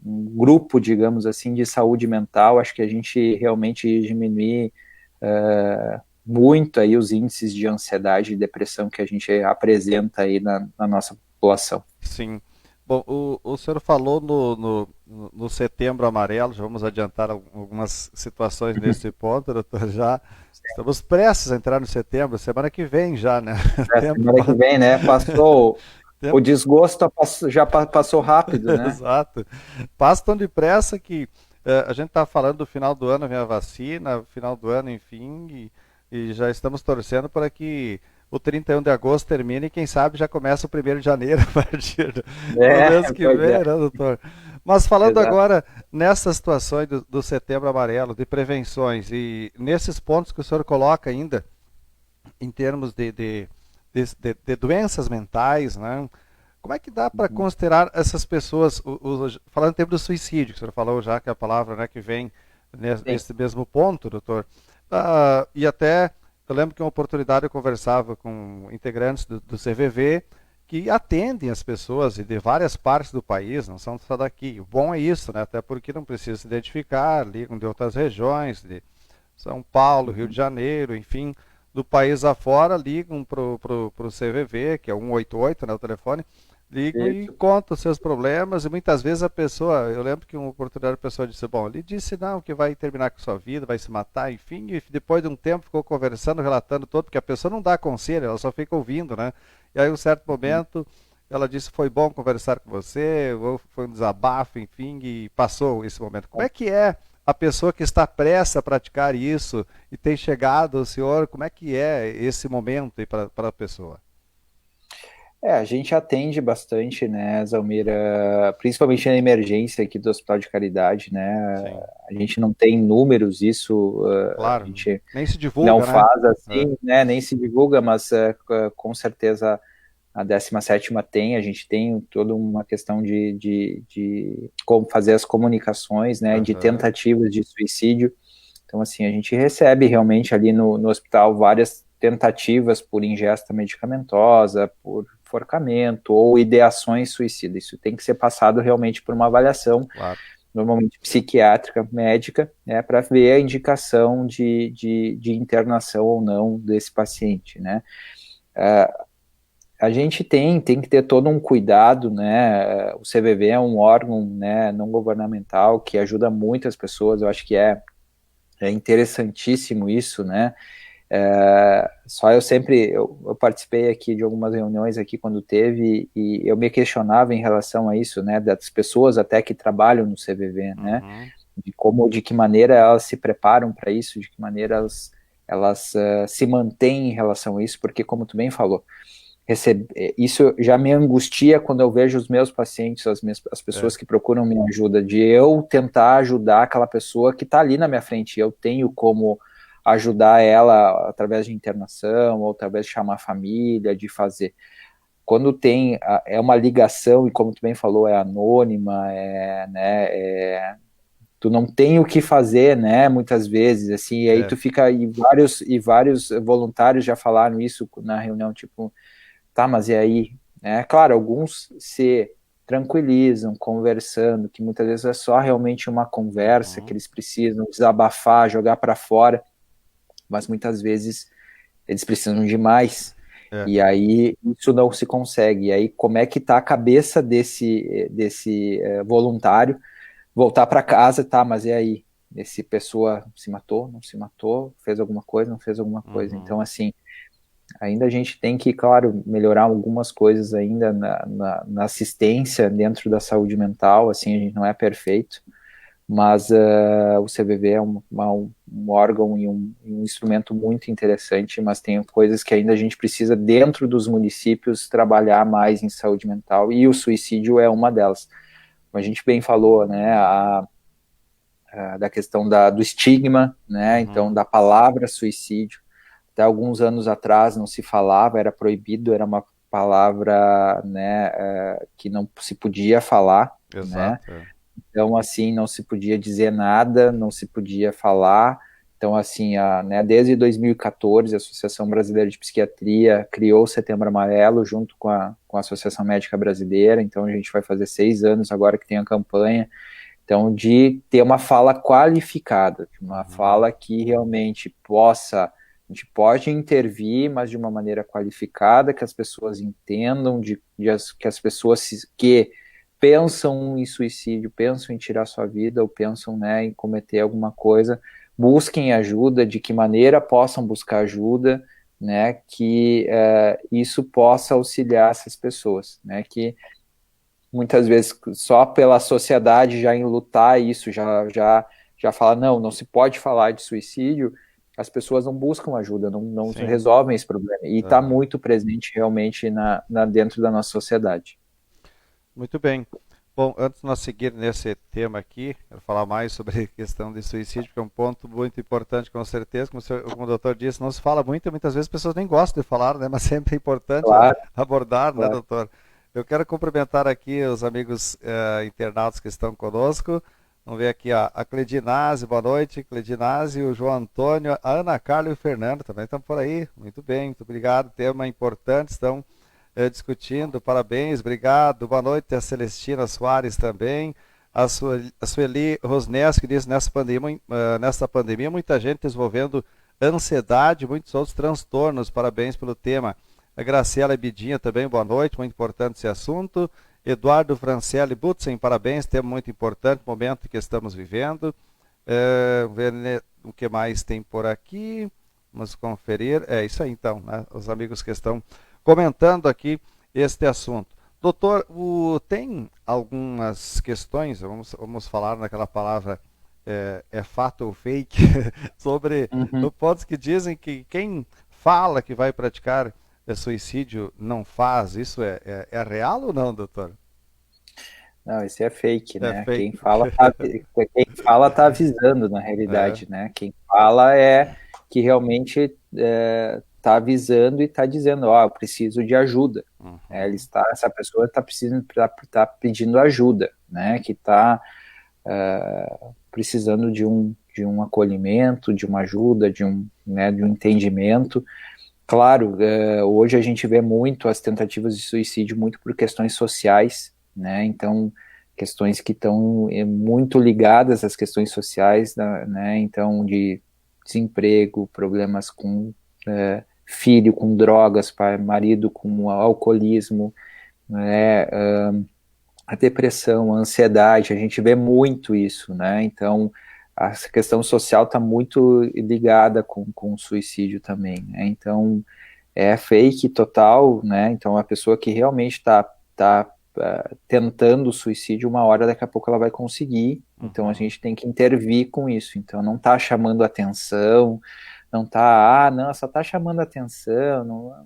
S2: grupo, digamos assim, de saúde mental, acho que a gente realmente ia diminuir muito aí os índices de ansiedade e depressão que a gente apresenta aí na nossa população.
S1: Sim. Bom, o senhor falou no Setembro Amarelo, já vamos adiantar algumas situações nesse ponto, doutor, já estamos prestes a entrar no setembro, semana que vem já, né?
S2: Semana que vem, né? Passou... O desgosto já passou rápido, né?
S1: Exato. Passa tão depressa que a gente está falando do final do ano, vem a vacina, final do ano, enfim, e já estamos torcendo para que o 31 de agosto termine e quem sabe já começa o 1º de janeiro a partir do mês que vem, né, doutor? Mas falando agora nessas situações do Setembro Amarelo, de prevenções, e nesses pontos que o senhor coloca ainda, em termos de doenças mentais, né? Como é que dá para considerar essas pessoas, falando em termos do suicídio, que o senhor falou já, que é a palavra, né, que vem nesse mesmo ponto, doutor, e até, eu lembro que uma oportunidade eu conversava com integrantes do CVV, que atendem as pessoas de várias partes do país, não são só daqui. O bom é isso, né, até porque não precisa se identificar, ligam de outras regiões, de São Paulo, Rio de Janeiro, enfim, do país afora, ligam para o CVV, que é 188, né, o telefone, ligam e contam os seus problemas, e muitas vezes a pessoa, eu lembro que uma oportunidade a pessoa disse, bom, ele disse não, que vai terminar com a sua vida, vai se matar, enfim, e depois de um tempo ficou conversando, relatando todo, porque a pessoa não dá conselho, ela só fica ouvindo, né, e aí um certo momento ela disse, foi bom conversar com você, ou foi um desabafo, enfim, e passou esse momento. Como é que é a pessoa que está prestes a praticar isso e tem chegado ao senhor, como é que é esse momento para a pessoa?
S2: A gente atende bastante, né, Zalmira, principalmente na emergência aqui do Hospital de Caridade, né, sim, a gente não tem números, isso,
S1: claro,
S2: a gente
S1: nem se divulga,
S2: não,
S1: né,
S2: faz assim, né, nem se divulga, mas com certeza a 17ª tem, a gente tem toda uma questão de como fazer as comunicações, né, de tentativas de suicídio. Então, assim, a gente recebe realmente ali no hospital várias tentativas por ingesta medicamentosa, por enforcamento ou ideações suicidas. Isso tem que ser passado realmente por uma avaliação, normalmente psiquiátrica, médica, né, para ver a indicação de internação ou não desse paciente, né. a gente tem que ter todo um cuidado, né? O CVV é um órgão, né, não governamental que ajuda muitas pessoas. Eu acho que é interessantíssimo isso, né? Só eu participei aqui de algumas reuniões aqui quando teve e eu me questionava em relação a isso, né? Das pessoas até que trabalham no CVV, né?
S1: Uhum.
S2: De que maneira elas se preparam para isso, de que maneira elas se mantêm em relação a isso, porque como tu bem falou, isso já me angustia quando eu vejo os meus pacientes, as pessoas que procuram minha ajuda, de eu tentar ajudar aquela pessoa que está ali na minha frente, eu tenho como ajudar ela através de internação, ou através de chamar a família, de fazer. Quando é uma ligação, e como tu bem falou, é anônima, tu não tem o que fazer, né, muitas vezes, assim, e aí tu fica, e vários voluntários já falaram isso na reunião, tipo, tá, mas e aí? Claro, alguns se tranquilizam, conversando, que muitas vezes é só realmente uma conversa que eles precisam desabafar, jogar para fora, mas muitas vezes eles precisam de mais, e aí isso não se consegue. E aí como é que tá a cabeça desse voluntário voltar para casa, tá, mas e aí? Esse pessoa se matou, não se matou, fez alguma coisa, não fez alguma coisa. Então, assim, ainda a gente tem que, claro, melhorar algumas coisas ainda na assistência dentro da saúde mental, assim, a gente não é perfeito, mas o CVV é um órgão e um instrumento muito interessante, mas tem coisas que ainda a gente precisa, dentro dos municípios, trabalhar mais em saúde mental, e o suicídio é uma delas. Como a gente bem falou, né, da questão do estigma, né, então da palavra suicídio. Até alguns anos atrás não se falava, era proibido, era uma palavra, né, que não se podia falar,
S1: Exato,
S2: né? Então, assim, não se podia dizer nada, não se podia falar. Então, assim, né, desde 2014, a Associação Brasileira de Psiquiatria criou o Setembro Amarelo junto com a Associação Médica Brasileira. Então, a gente vai fazer 6 anos agora que tem a campanha. Então, de ter uma fala qualificada, uma fala que realmente a gente pode intervir, mas de uma maneira qualificada, que as pessoas entendam, que as pessoas que pensam em suicídio, pensam em tirar sua vida, ou pensam, né, em cometer alguma coisa, busquem ajuda, de que maneira possam buscar ajuda, né, que isso possa auxiliar essas pessoas, né, que muitas vezes só pela sociedade já enlutar isso, já fala, não se pode falar de suicídio, as pessoas não buscam ajuda, não resolvem esse problema, e está muito presente realmente dentro da nossa sociedade.
S1: Muito bem. Bom, antes de nós seguir nesse tema aqui, quero falar mais sobre a questão de suicídio, que é um ponto muito importante, com certeza, como o doutor disse, não se fala muito, e muitas vezes as pessoas nem gostam de falar, né? Mas sempre é importante abordar, né, doutor? Eu quero cumprimentar aqui os amigos internautas que estão conosco. Vamos ver aqui, ó, a Cledinase, boa noite, Cledinase, o João Antônio, a Ana Carla e o Fernando também estão por aí. Muito bem, muito obrigado. Tema importante, estão discutindo, parabéns, obrigado. Boa noite, a Celestina Soares também. A Sueli Rosnes, que diz, nessa pandemia, muita gente desenvolvendo ansiedade, muitos outros transtornos. Parabéns pelo tema. A Graciela Bidinha também, boa noite, muito importante esse assunto. Eduardo Francelli Butzen, parabéns, tema muito importante, momento que estamos vivendo. Ver o que mais tem por aqui, vamos conferir. É isso aí então, né? Os amigos que estão comentando aqui este assunto. Doutor, tem algumas questões, vamos falar naquela palavra fato ou fake, sobre pontos que dizem que quem fala que vai praticar suicídio não faz. Isso é real ou não, doutor?
S2: Não, esse é fake, né? Fake. Quem fala tá avisando, na realidade, né? Quem fala é que realmente tá avisando e tá dizendo, eu preciso de ajuda. Essa pessoa tá pedindo ajuda, né? Que tá precisando de um acolhimento, de uma ajuda, de um entendimento. Claro, hoje a gente vê muito as tentativas de suicídio muito por questões sociais, né? Então, questões que estão muito ligadas às questões sociais, né? Então, de desemprego, problemas com filho com drogas, pai, marido com alcoolismo, né, a depressão, a ansiedade, a gente vê muito isso, né? Então, essa questão social está muito ligada com o suicídio também, né? Então, é fake total, né? Então, a pessoa que realmente está tentando o suicídio, uma hora daqui a pouco ela vai conseguir. Então, a gente tem que intervir com isso. Então, não está chamando atenção, não está, não, só está chamando atenção,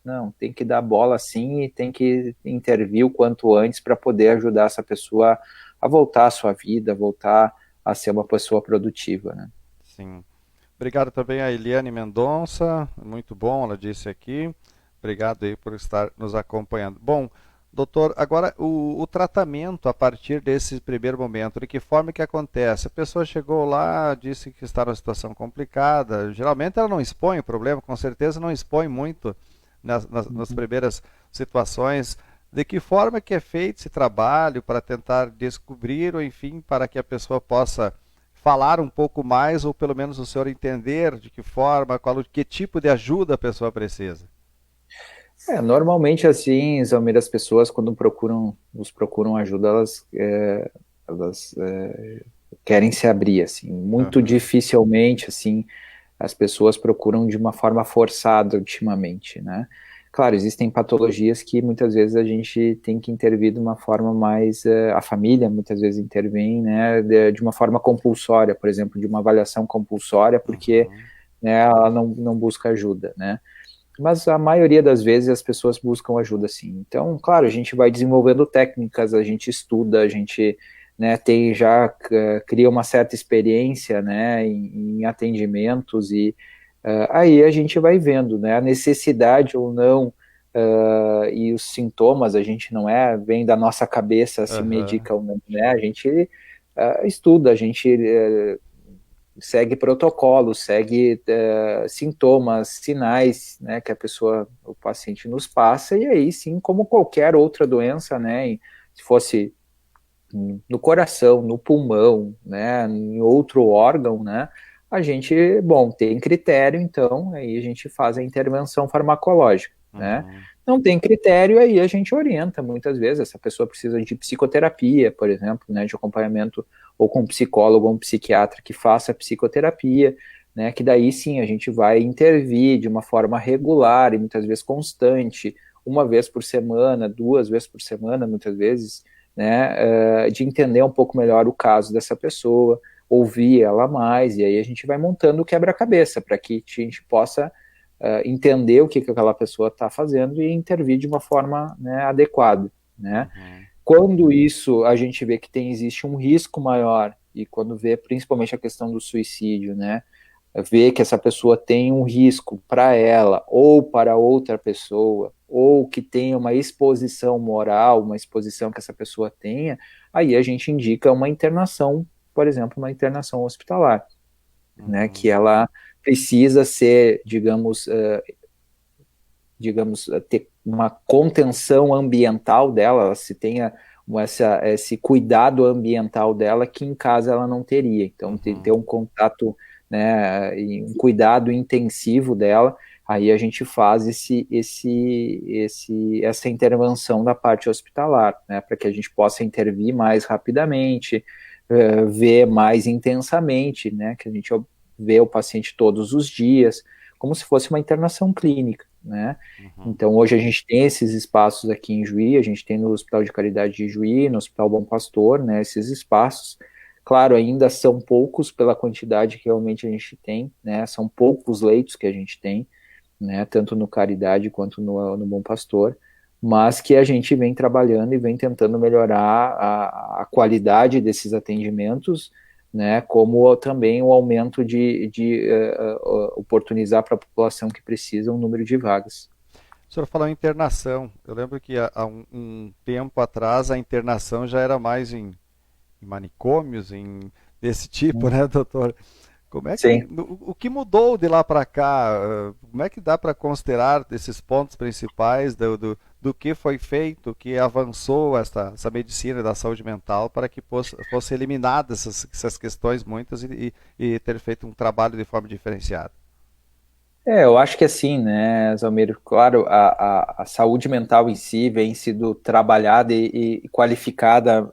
S2: não, tem que dar bola sim e tem que intervir o quanto antes para poder ajudar essa pessoa a voltar à sua vida, a voltar a ser uma pessoa produtiva, né?
S1: Sim. Obrigado também a Eliane Mendonça, muito bom, ela disse aqui. Obrigado aí por estar nos acompanhando. Bom, doutor, agora o tratamento a partir desse primeiro momento, de que forma que acontece? A pessoa chegou lá, disse que está numa situação complicada, geralmente ela não expõe o problema, com certeza não expõe muito nas primeiras situações. De que forma que é feito esse trabalho para tentar descobrir, ou enfim, para que a pessoa possa falar um pouco mais, ou pelo menos o senhor entender de que forma, que tipo de ajuda a pessoa precisa?
S2: Normalmente assim, Zalmir, as pessoas quando procuram ajuda, elas querem se abrir, assim, muito
S1: Uhum.
S2: dificilmente, assim, as pessoas procuram de uma forma forçada ultimamente, né? Claro, existem patologias que muitas vezes a gente tem que intervir de uma forma mais, a família muitas vezes intervém, né, de uma forma compulsória, por exemplo, de uma avaliação compulsória, porque,
S1: Uhum.
S2: né, ela não busca ajuda, né? Mas a maioria das vezes as pessoas buscam ajuda sim. Então, claro, a gente vai desenvolvendo técnicas, a gente estuda, a gente, né, tem já cria uma certa experiência, né, em atendimentos e aí a gente vai vendo, né, a necessidade ou não e os sintomas, a gente não vem da nossa cabeça se
S1: Uhum.
S2: medica ou não, né, a gente estuda, a gente segue protocolo, segue sintomas, sinais, né, que o paciente nos passa, e aí sim, como qualquer outra doença, né, se fosse no coração, no pulmão, né, em outro órgão, né, a gente, bom, tem critério, então aí a gente faz a intervenção farmacológica, né.
S1: Uhum.
S2: Não tem critério, aí a gente orienta, muitas vezes, essa pessoa precisa de psicoterapia, por exemplo, né, de acompanhamento ou com um psicólogo ou um psiquiatra que faça psicoterapia, né, que daí sim a gente vai intervir de uma forma regular e muitas vezes constante, uma vez por semana, duas vezes por semana, muitas vezes, né, de entender um pouco melhor o caso dessa pessoa, ouvir ela mais, e aí a gente vai montando o quebra-cabeça para que a gente possa entender o que aquela pessoa está fazendo e intervir de uma forma, né, adequada, né?
S1: Uhum.
S2: Quando isso a gente vê que existe um risco maior, e quando vê principalmente a questão do suicídio, né, vê que essa pessoa tem um risco para ela ou para outra pessoa, ou que tenha uma exposição moral, uma exposição que essa pessoa tenha, aí a gente indica uma internação, por exemplo, uma internação hospitalar, né, que
S1: Uhum.
S2: ela precisa ser, ter uma contenção ambiental dela, se tenha esse cuidado ambiental dela que em casa ela não teria. Então, tem que ter
S1: Uhum.
S2: um contato, né, e um cuidado intensivo dela. Aí a gente faz essa intervenção da parte hospitalar, né, para que a gente possa intervir mais rapidamente, ver mais intensamente, né, que a gente vê o paciente todos os dias, como se fosse uma internação clínica, né?
S1: Uhum.
S2: Então, hoje a gente tem esses espaços aqui em Juí, a gente tem no Hospital de Caridade de Juí, no Hospital Bom Pastor, né, esses espaços. Claro, ainda são poucos pela quantidade que realmente a gente tem, né, são poucos leitos que a gente tem, né, tanto no Caridade quanto no Bom Pastor, mas que a gente vem trabalhando e vem tentando melhorar a qualidade desses atendimentos, né, como também o aumento de oportunizar para a população que precisa um número de vagas.
S1: O senhor falou em internação. Eu lembro que há um tempo atrás a internação já era mais em manicômios, desse tipo, né, doutor? Como é que,
S2: Sim.
S1: o que mudou de lá para cá? Como é que dá para considerar esses pontos principais do que foi feito, que avançou essa medicina da saúde mental para que fosse eliminadas essas questões muitas e ter feito um trabalho de forma diferenciada?
S2: Eu acho que assim, né, Zalmir, claro, a saúde mental em si vem sido trabalhada e qualificada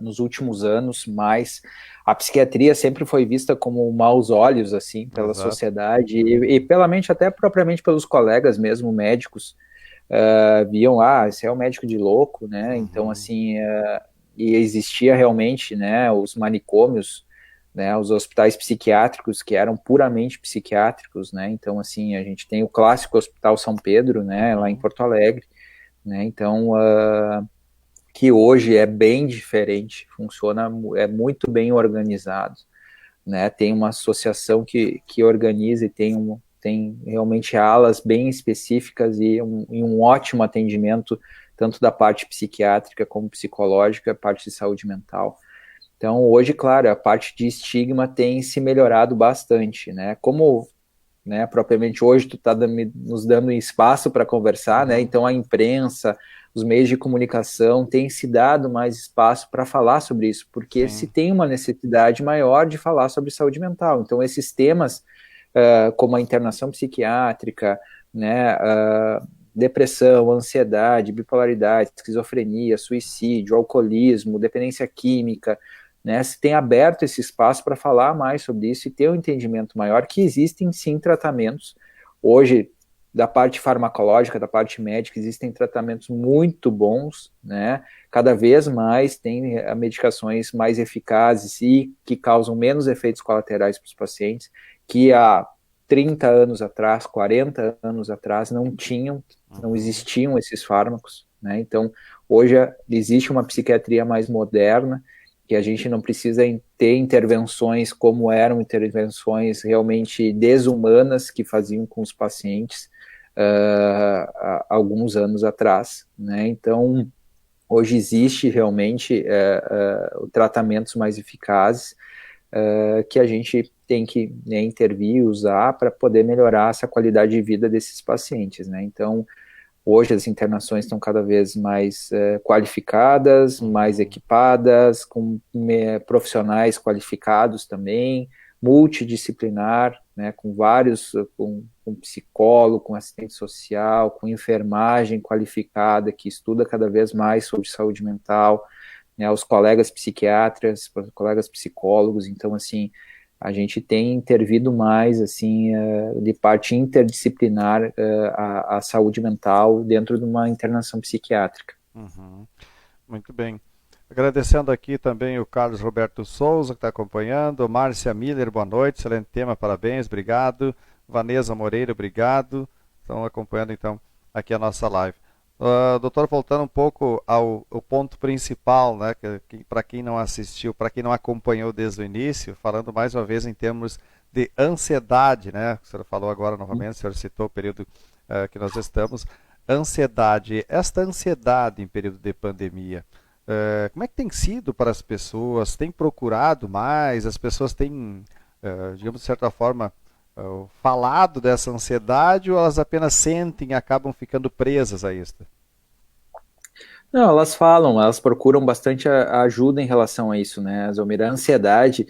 S2: nos últimos anos, mas a psiquiatria sempre foi vista como maus olhos, assim, pela
S1: Exato.
S2: sociedade e pela mente, até propriamente pelos colegas mesmo, médicos, viam, esse é o médico de louco, né, então,
S1: Uhum.
S2: assim, e existia realmente, né, os manicômios, né, os hospitais psiquiátricos que eram puramente psiquiátricos, né, então assim, a gente tem o clássico Hospital São Pedro, né, lá em
S1: Uhum.
S2: Porto Alegre, né, então, que hoje é bem diferente, funciona, é muito bem organizado, né, tem uma associação que organiza e tem realmente alas bem específicas e um ótimo atendimento, tanto da parte psiquiátrica como psicológica, parte de saúde mental. Então, hoje, claro, a parte de estigma tem se melhorado bastante, né? Como, né, propriamente hoje tu está nos dando espaço para conversar, né?
S1: Uhum.
S2: Então, a imprensa, os meios de comunicação têm se dado mais espaço para falar sobre isso, porque se
S1: Sim.
S2: tem uma necessidade maior de falar sobre saúde mental. Então, esses temas, como a internação psiquiátrica, né, depressão, ansiedade, bipolaridade, esquizofrenia, suicídio, alcoolismo, dependência química, né, se tem aberto esse espaço para falar mais sobre isso e ter um entendimento maior que existem sim tratamentos. Hoje, da parte farmacológica, da parte médica, existem tratamentos muito bons, né? Cada vez mais tem medicações mais eficazes e que causam menos efeitos colaterais para os pacientes, que há 30 anos atrás, 40 anos atrás, não tinham, não
S1: Uhum.
S2: existiam esses fármacos, né? Então, hoje existe uma psiquiatria mais moderna, que a gente não precisa ter intervenções como eram intervenções realmente desumanas que faziam com os pacientes há alguns anos atrás, né? Então, hoje existe realmente tratamentos mais eficazes que a gente tem que, né, intervir e usar para poder melhorar essa qualidade de vida desses pacientes, né? Então, hoje as internações estão cada vez mais qualificadas, mais
S1: Uhum.
S2: equipadas, com profissionais qualificados também, multidisciplinar, né, com vários, com psicólogo, com assistente social, com enfermagem qualificada, que estuda cada vez mais sobre saúde mental, né, os colegas psiquiatras, os colegas psicólogos, então, assim, a gente tem intervido mais, assim, de parte interdisciplinar a saúde mental dentro de uma internação psiquiátrica.
S1: Uhum. Muito bem. Agradecendo aqui também o Carlos Roberto Souza, que está acompanhando. Márcia Miller, boa noite. Excelente tema, parabéns, obrigado. Vanessa Moreira, obrigado. Estão acompanhando, então, aqui a nossa live. Doutor, voltando um pouco ao ponto principal, né, que para quem não assistiu, para quem não acompanhou desde o início, falando mais uma vez em termos de ansiedade, né, o senhor falou agora novamente, o senhor citou o período que nós estamos, ansiedade, esta ansiedade em período de pandemia, como é que tem sido para as pessoas? Tem procurado mais? As pessoas têm, digamos, de certa forma, falado dessa ansiedade ou elas apenas sentem e acabam ficando presas a isto?
S2: Não, elas falam, elas procuram bastante ajuda em relação a isso, né, Zalmira? A ansiedade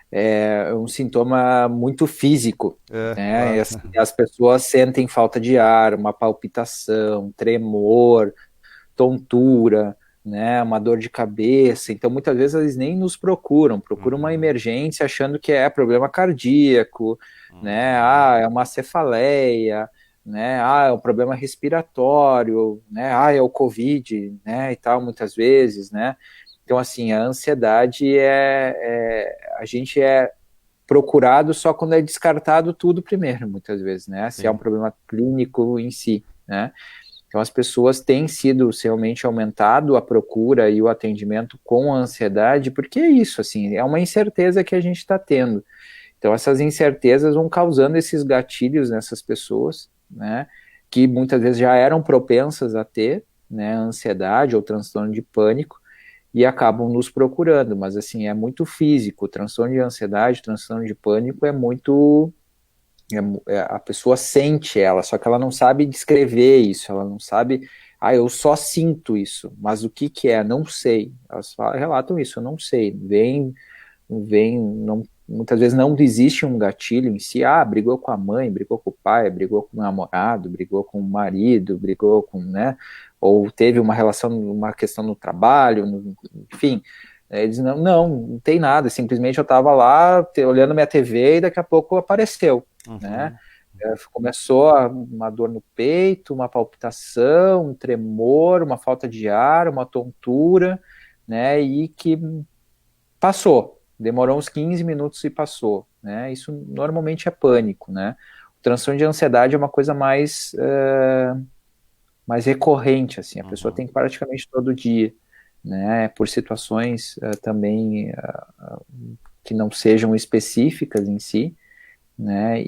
S2: é um sintoma muito físico,
S1: É,
S2: né? E,
S1: claro.
S2: assim, as pessoas sentem falta de ar, uma palpitação, tremor, tontura, né, uma dor de cabeça. Então, muitas vezes eles nem nos procuram uma
S1: Uhum,
S2: emergência achando que é problema cardíaco, né?
S1: uhum,
S2: É uma cefaleia, né? É um problema respiratório, né? É o COVID, né? E tal, muitas vezes, né? Então, assim, a ansiedade a gente é procurado só quando é descartado tudo primeiro, muitas vezes, né? Se é um
S1: sim.
S2: problema clínico em si, né? Então, as pessoas têm sido realmente aumentado a procura e o atendimento com a ansiedade, porque é isso, assim, é uma incerteza que a gente está tendo. Então, essas incertezas vão causando esses gatilhos nessas pessoas, né, que muitas vezes já eram propensas a ter, né, ansiedade ou transtorno de pânico, e acabam nos procurando, mas, assim, é muito físico. O transtorno de ansiedade, o transtorno de pânico é muito a pessoa sente ela, só que ela não sabe descrever isso, ela não sabe, eu só sinto isso, mas o que que é? Não sei. Elas relatam isso, eu não sei. Vem, não muitas vezes não existe um gatilho em si, brigou com a mãe, brigou com o pai, brigou com o namorado, brigou com o marido, brigou com, né, ou teve uma relação, uma questão no trabalho, enfim, eles não tem nada, simplesmente eu estava lá olhando minha TV e daqui a pouco apareceu, né, começou uma dor no peito, uma palpitação, um tremor, uma falta de ar, uma tontura, né, e que passou, demorou uns 15 minutos e passou, né, isso normalmente é pânico, né, o transtorno de ansiedade é uma coisa mais recorrente, assim, a pessoa tem praticamente todo dia, né, por situações também que não sejam específicas em si, né,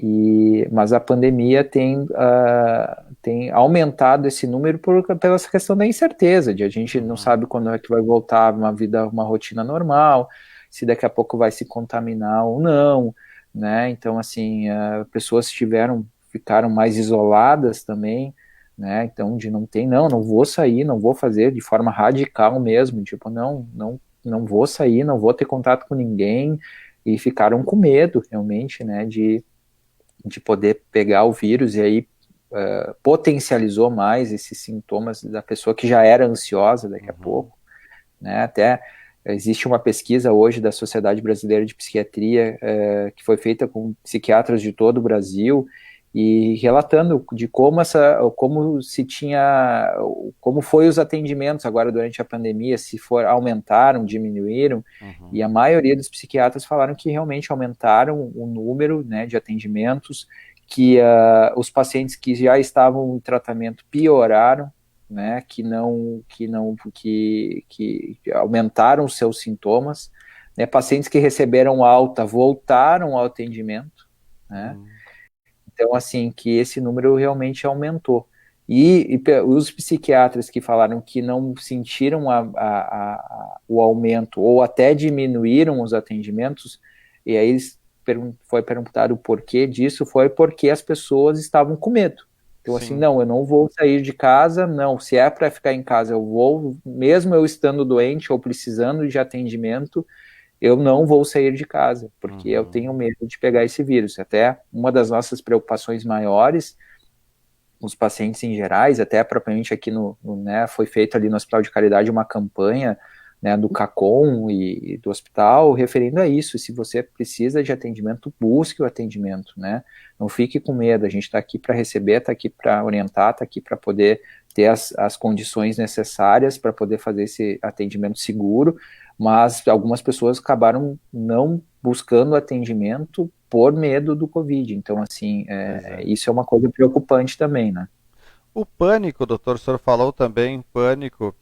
S2: mas a pandemia tem aumentado esse número pela essa questão da incerteza, de a gente não sabe quando é que vai voltar uma rotina normal, se daqui a pouco vai se contaminar ou não, né, então assim, pessoas ficaram mais isoladas também, né, então não vou sair, não vou fazer de forma radical mesmo, tipo, não vou sair, não vou ter contato com ninguém, e ficaram com medo, realmente, né, de poder pegar o vírus, e aí potencializou mais esses sintomas da pessoa que já era ansiosa daqui a pouco, né, até existe uma pesquisa hoje da Sociedade Brasileira de Psiquiatria que foi feita com psiquiatras de todo o Brasil, e relatando de como foi os atendimentos agora durante a pandemia, se aumentaram, diminuíram, e a maioria dos psiquiatras falaram que realmente aumentaram o número, né, de atendimentos, que os pacientes que já estavam em tratamento pioraram, né, que aumentaram seus sintomas, né, pacientes que receberam alta voltaram ao atendimento, né, então, assim, que esse número realmente aumentou. E os psiquiatras que falaram que não sentiram o aumento ou até diminuíram os atendimentos, e aí foi perguntado o porquê disso, foi porque as pessoas estavam com medo. Então, assim, não, eu não vou sair de casa, não, se é para ficar em casa, eu vou, mesmo eu estando doente ou precisando de atendimento, eu não vou sair de casa, porque eu tenho medo de pegar esse vírus. Até uma das nossas preocupações maiores, os pacientes em gerais, até propriamente aqui né, foi feito ali no Hospital de Caridade uma campanha, né, do CACOM e do hospital, referindo a isso. Se você precisa de atendimento, busque o atendimento, né? Não fique com medo, a gente está aqui para receber, está aqui para orientar, está aqui para poder ter as condições necessárias para poder fazer esse atendimento seguro, mas algumas pessoas acabaram não buscando atendimento por medo do Covid. Então, assim, isso é uma coisa preocupante também, né?
S1: O pânico, doutor, o senhor falou também, pânico,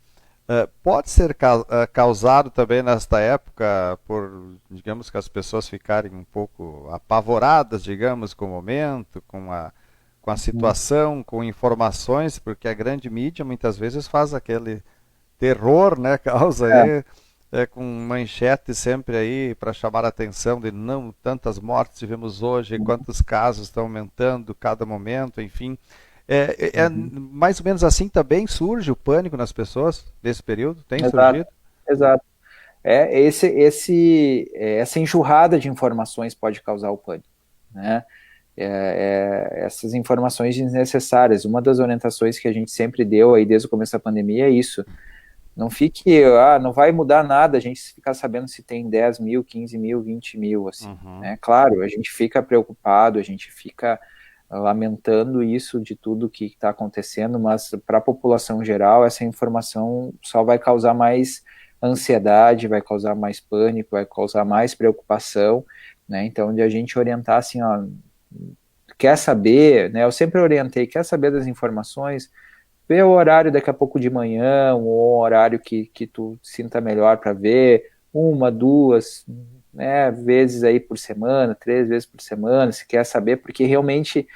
S1: pode ser causado também nesta época por, digamos, que as pessoas ficarem um pouco apavoradas, digamos, com o momento, com a situação, com informações, porque a grande mídia muitas vezes faz aquele terror, né, causa aí, com manchete sempre aí para chamar a atenção de não tantas mortes tivemos hoje, quantos casos estão aumentando cada momento, enfim. Mais ou menos assim também surge o pânico nas pessoas nesse período? Tem surgido?
S2: Exato. Essa enxurrada de informações pode causar o pânico, né? Essas informações desnecessárias. Uma das orientações que a gente sempre deu aí desde o começo da pandemia é isso. Não fique, não vai mudar nada a gente ficar sabendo se tem 10 mil, 15 mil, 20 mil, assim, né? Claro, a gente fica preocupado, a gente fica lamentando isso de tudo que está acontecendo, mas para a população geral, essa informação só vai causar mais ansiedade, vai causar mais pânico, vai causar mais preocupação, né? Então, de a gente orientar assim, quer saber, né? Eu sempre orientei, quer saber das informações, vê o horário daqui a pouco de manhã, ou um horário que tu sinta melhor para ver, uma, duas, né, vezes aí por semana, 3 vezes por semana, se quer saber, porque realmente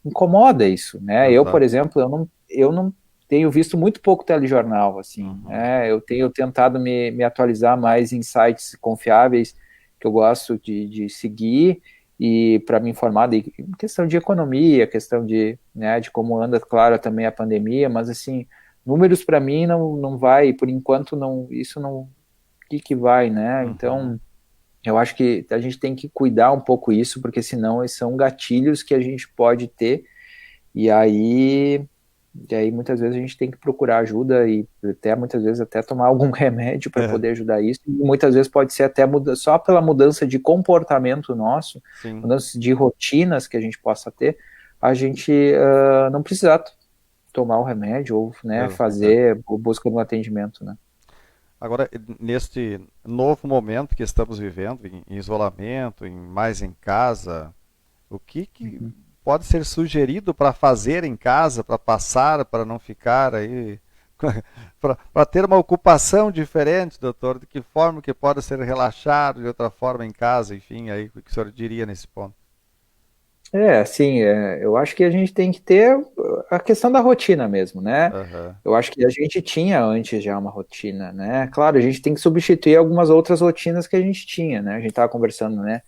S2: incomoda isso, né? Eu, por exemplo, eu não tenho visto muito pouco telejornal, assim, né? Eu tenho tentado me atualizar mais em sites confiáveis que eu gosto de seguir, e para me informar de questão de economia, questão de, né, de como anda, claro, também a pandemia, mas assim, números para mim não vai, por enquanto não, isso não, o que vai, né? Então, eu acho que a gente tem que cuidar um pouco isso, porque senão são gatilhos que a gente pode ter, e aí muitas vezes a gente tem que procurar ajuda e até muitas vezes até tomar algum remédio para poder ajudar isso, e muitas vezes pode ser até só pela mudança de comportamento nosso,
S1: Sim.
S2: mudança de rotinas que a gente possa ter, a gente não precisar tomar o remédio ou, né, fazer busca de um atendimento, né.
S1: Agora, neste novo momento que estamos vivendo, em isolamento, mais em casa, o que pode ser sugerido para fazer em casa, para passar, para não ficar aí, para ter uma ocupação diferente, doutor? De que forma que pode ser relaxado de outra forma em casa, enfim, aí, o que o senhor diria nesse ponto?
S2: Assim, eu acho que a gente tem que ter a questão da rotina mesmo, né?
S1: Uhum.
S2: Eu acho que a gente tinha antes já uma rotina, né? Claro, a gente tem que substituir algumas outras rotinas que a gente tinha, né? A gente estava conversando, né?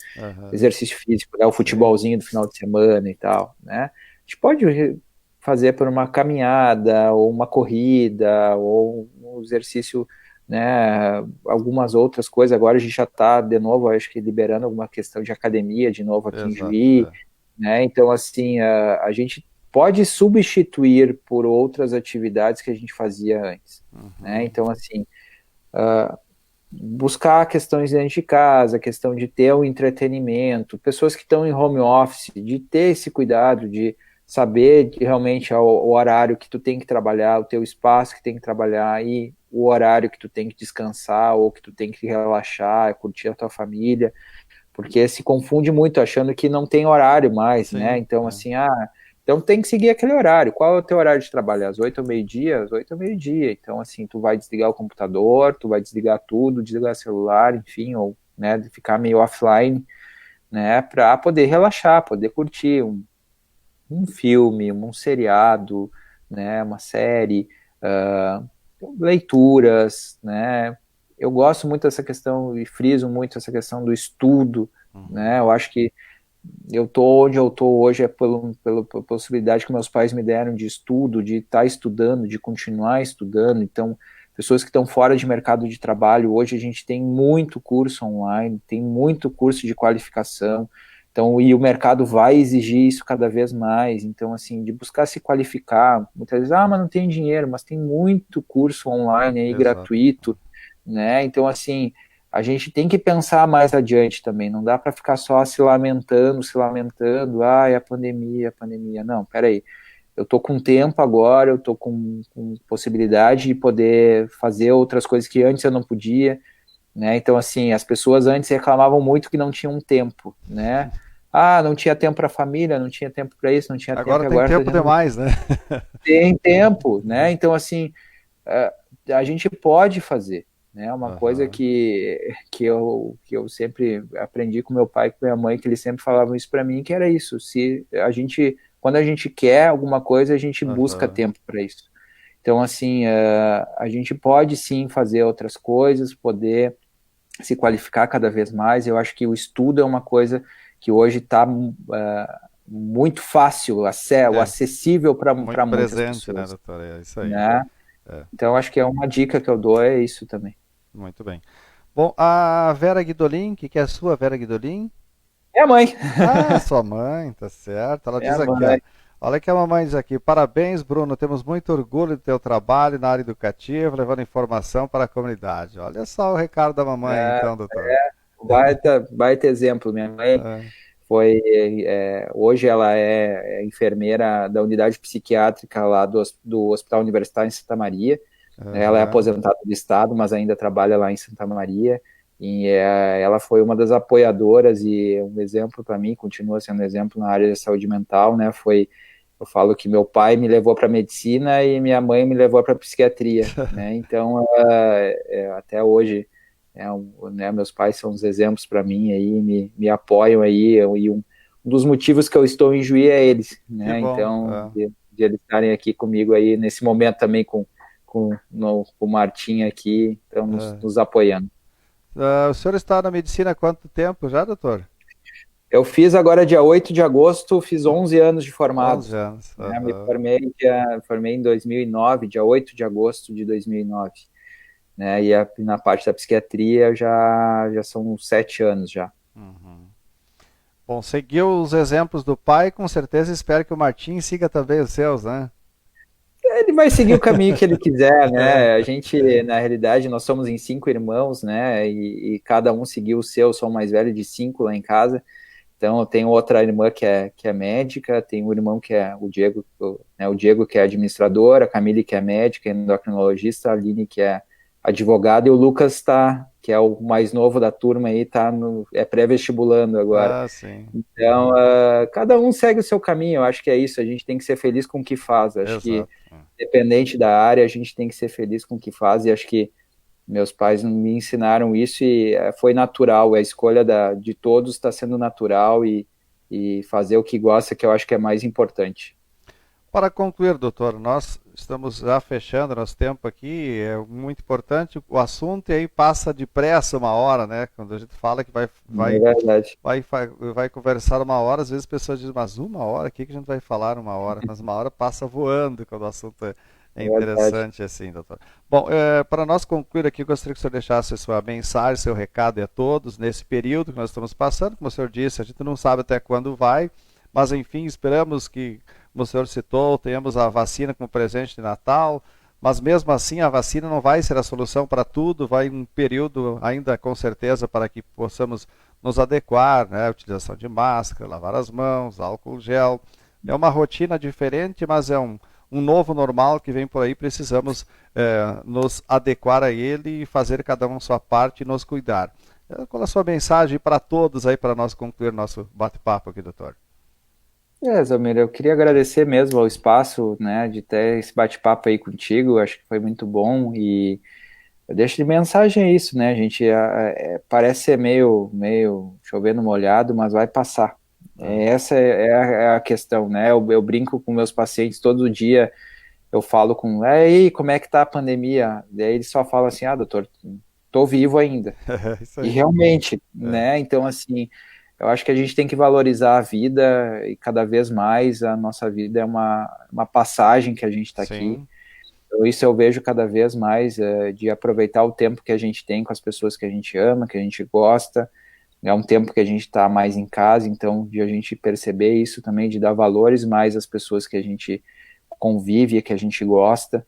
S2: Exercício físico, né? O futebolzinho do final de semana e tal, né? A gente pode fazer por uma caminhada, ou uma corrida, ou um exercício, né? Algumas outras coisas. Agora a gente já está, de novo, acho que liberando alguma questão de academia de novo aqui em Juí, né? Então, assim, a gente pode substituir por outras atividades que a gente fazia antes, né? Então, assim, buscar questões dentro de casa, questão de ter um entretenimento, pessoas que estão em home office, de ter esse cuidado, de saber realmente o horário que tu tem que trabalhar, o teu espaço que tem que trabalhar e o horário que tu tem que descansar ou que tu tem que relaxar, curtir a tua família, porque se confunde muito achando que não tem horário mais, né? Então, assim, então tem que seguir aquele horário. Qual é o teu horário de trabalho? Às 8 ao meio-dia? Às 8 ao meio-dia. Então, assim, tu vai desligar o computador, tu vai desligar tudo, desligar o celular, enfim, ou, né, ficar meio offline, né, para poder relaxar, poder curtir um filme, um seriado, né, uma série, leituras, né? Eu gosto muito dessa questão e friso muito essa questão do estudo, né? Eu acho que eu tô onde eu tô hoje pela possibilidade que meus pais me deram de estudo, de estar estudando, de continuar estudando. Então, pessoas que estão fora de mercado de trabalho, hoje a gente tem muito curso online, tem muito curso de qualificação. Então, e o mercado vai exigir isso cada vez mais. Então, assim, de buscar se qualificar, muitas vezes, mas não tem dinheiro, mas tem muito curso online aí gratuito, né? Então, assim, a gente tem que pensar mais adiante também, não dá para ficar só se lamentando, a pandemia, a pandemia. Não, peraí, eu tô com tempo agora, eu tô com possibilidade de poder fazer outras coisas que antes eu não podia, né? Então, assim, as pessoas antes reclamavam muito que não tinham tempo, né? Não tinha tempo para a família, não tinha tempo para isso, não tinha tempo.
S1: Agora tem tempo demais, né?
S2: Tem tempo, né? Então, assim, a gente pode fazer, né? Uma coisa que eu sempre aprendi com meu pai e com minha mãe, que eles sempre falavam isso para mim, que era isso, quando a gente quer alguma coisa, a gente busca tempo para isso. Então, assim, a gente pode sim fazer outras coisas, poder se qualificar cada vez mais. Eu acho que o estudo é uma coisa que hoje está muito fácil, acessível para muitas
S1: presente,
S2: pessoas.
S1: Né, doutor? É isso aí.
S2: Né? Então, acho que é uma dica que eu dou, é isso também.
S1: Muito bem. Bom, a Vera Guidolin, que é a sua Vera Guidolin?
S2: É a mãe.
S1: Sua mãe, tá certo. Ela diz aqui,
S2: mãe.
S1: olha que a mamãe diz aqui, parabéns, Bruno, temos muito orgulho do teu trabalho na área educativa, levando informação para a comunidade. Olha só o recado da mamãe, então, doutor.
S2: Baita exemplo. Minha mãe foi, hoje ela é enfermeira da unidade psiquiátrica lá do Hospital Universitário em Santa Maria. Ela é aposentada do Estado, mas ainda trabalha lá em Santa Maria. E ela foi uma das apoiadoras e um exemplo para mim, continua sendo um exemplo na área da saúde mental, né? Eu falo que meu pai me levou para medicina e minha mãe me levou para psiquiatria, né? Então, até hoje, né, meus pais são uns exemplos para mim aí, me apoiam aí, e um dos motivos que eu estou em Juí é eles, né? Então, de eles estarem aqui comigo aí nesse momento também com o Martim aqui, então nos apoiando.
S1: O senhor está na medicina há quanto tempo já, doutor?
S2: Eu fiz agora dia 8 de agosto, fiz 11 anos de formado.
S1: 11 anos.
S2: Me formei em 2009, dia 8 de agosto de 2009. né? E na parte da psiquiatria já são uns 7 anos já.
S1: Uhum. Bom, seguiu os exemplos do pai, com certeza espero que o Martim siga também os seus, né?
S2: Ele vai seguir o caminho que ele quiser,
S1: É.
S2: né? A gente, na realidade, nós somos em 5 irmãos, né? E cada um seguiu o seu. Eu sou o mais velho de 5 lá em casa. Então, eu tenho outra irmã que é médica, tenho um irmão que é o Diego, né, o Diego que é administrador, a Camille que é médica, endocrinologista, a Aline que é advogada, e o Lucas que é o mais novo da turma aí, é pré-vestibulando agora.
S1: Ah, sim.
S2: Então, cada um segue o seu caminho, eu acho que é isso, a gente tem que ser feliz com o que faz, eu acho que,
S1: Exato.
S2: independente da área, a gente tem que ser feliz com o que faz, e acho que meus pais me ensinaram isso e foi natural, a escolha de todos está sendo natural e fazer o que gosta, que eu acho que é mais importante.
S1: Para concluir, doutor, nós estamos já fechando nosso tempo aqui, é muito importante o assunto e aí passa depressa uma hora, né? Quando a gente fala que
S2: É verdade.
S1: vai conversar uma hora, às vezes as pessoas dizem, mas uma hora, o que a gente vai falar uma hora? Mas uma hora passa voando quando o assunto é
S2: É verdade.
S1: interessante assim, doutor. Bom, para nós concluir aqui, eu gostaria que o senhor deixasse a sua mensagem, seu recado a todos nesse período que nós estamos passando. Como o senhor disse, a gente não sabe até quando vai, mas enfim, esperamos que, como o senhor citou, tenhamos a vacina como presente de Natal, mas mesmo assim a vacina não vai ser a solução para tudo, vai um período ainda com certeza para que possamos nos adequar, né? Utilização de máscara, lavar as mãos, álcool gel. É uma rotina diferente, mas é um novo normal que vem por aí, precisamos nos adequar a ele e fazer cada um sua parte e nos cuidar. Qual a sua mensagem para todos aí, para nós concluir nosso bate-papo aqui, doutor?
S2: Zamir, eu queria agradecer mesmo ao espaço, né, de ter esse bate-papo aí contigo, acho que foi muito bom e eu deixo de mensagem é isso, né, a gente parece ser meio chovendo molhado, mas vai passar. Essa é a questão, né, eu brinco com meus pacientes todo dia, eu falo aí, como é que tá a pandemia? Daí eles só falam assim, doutor, tô vivo ainda.
S1: Isso
S2: E
S1: aí.
S2: realmente, né, então assim, eu acho que a gente tem que valorizar a vida e cada vez mais a nossa vida é uma passagem que a gente está aqui.
S1: Sim.
S2: Então, isso eu vejo cada vez mais de aproveitar o tempo que a gente tem com as pessoas que a gente ama, que a gente gosta. É um tempo que a gente está mais em casa, então de a gente perceber isso também, de dar valores mais às pessoas que a gente convive, que a gente gosta,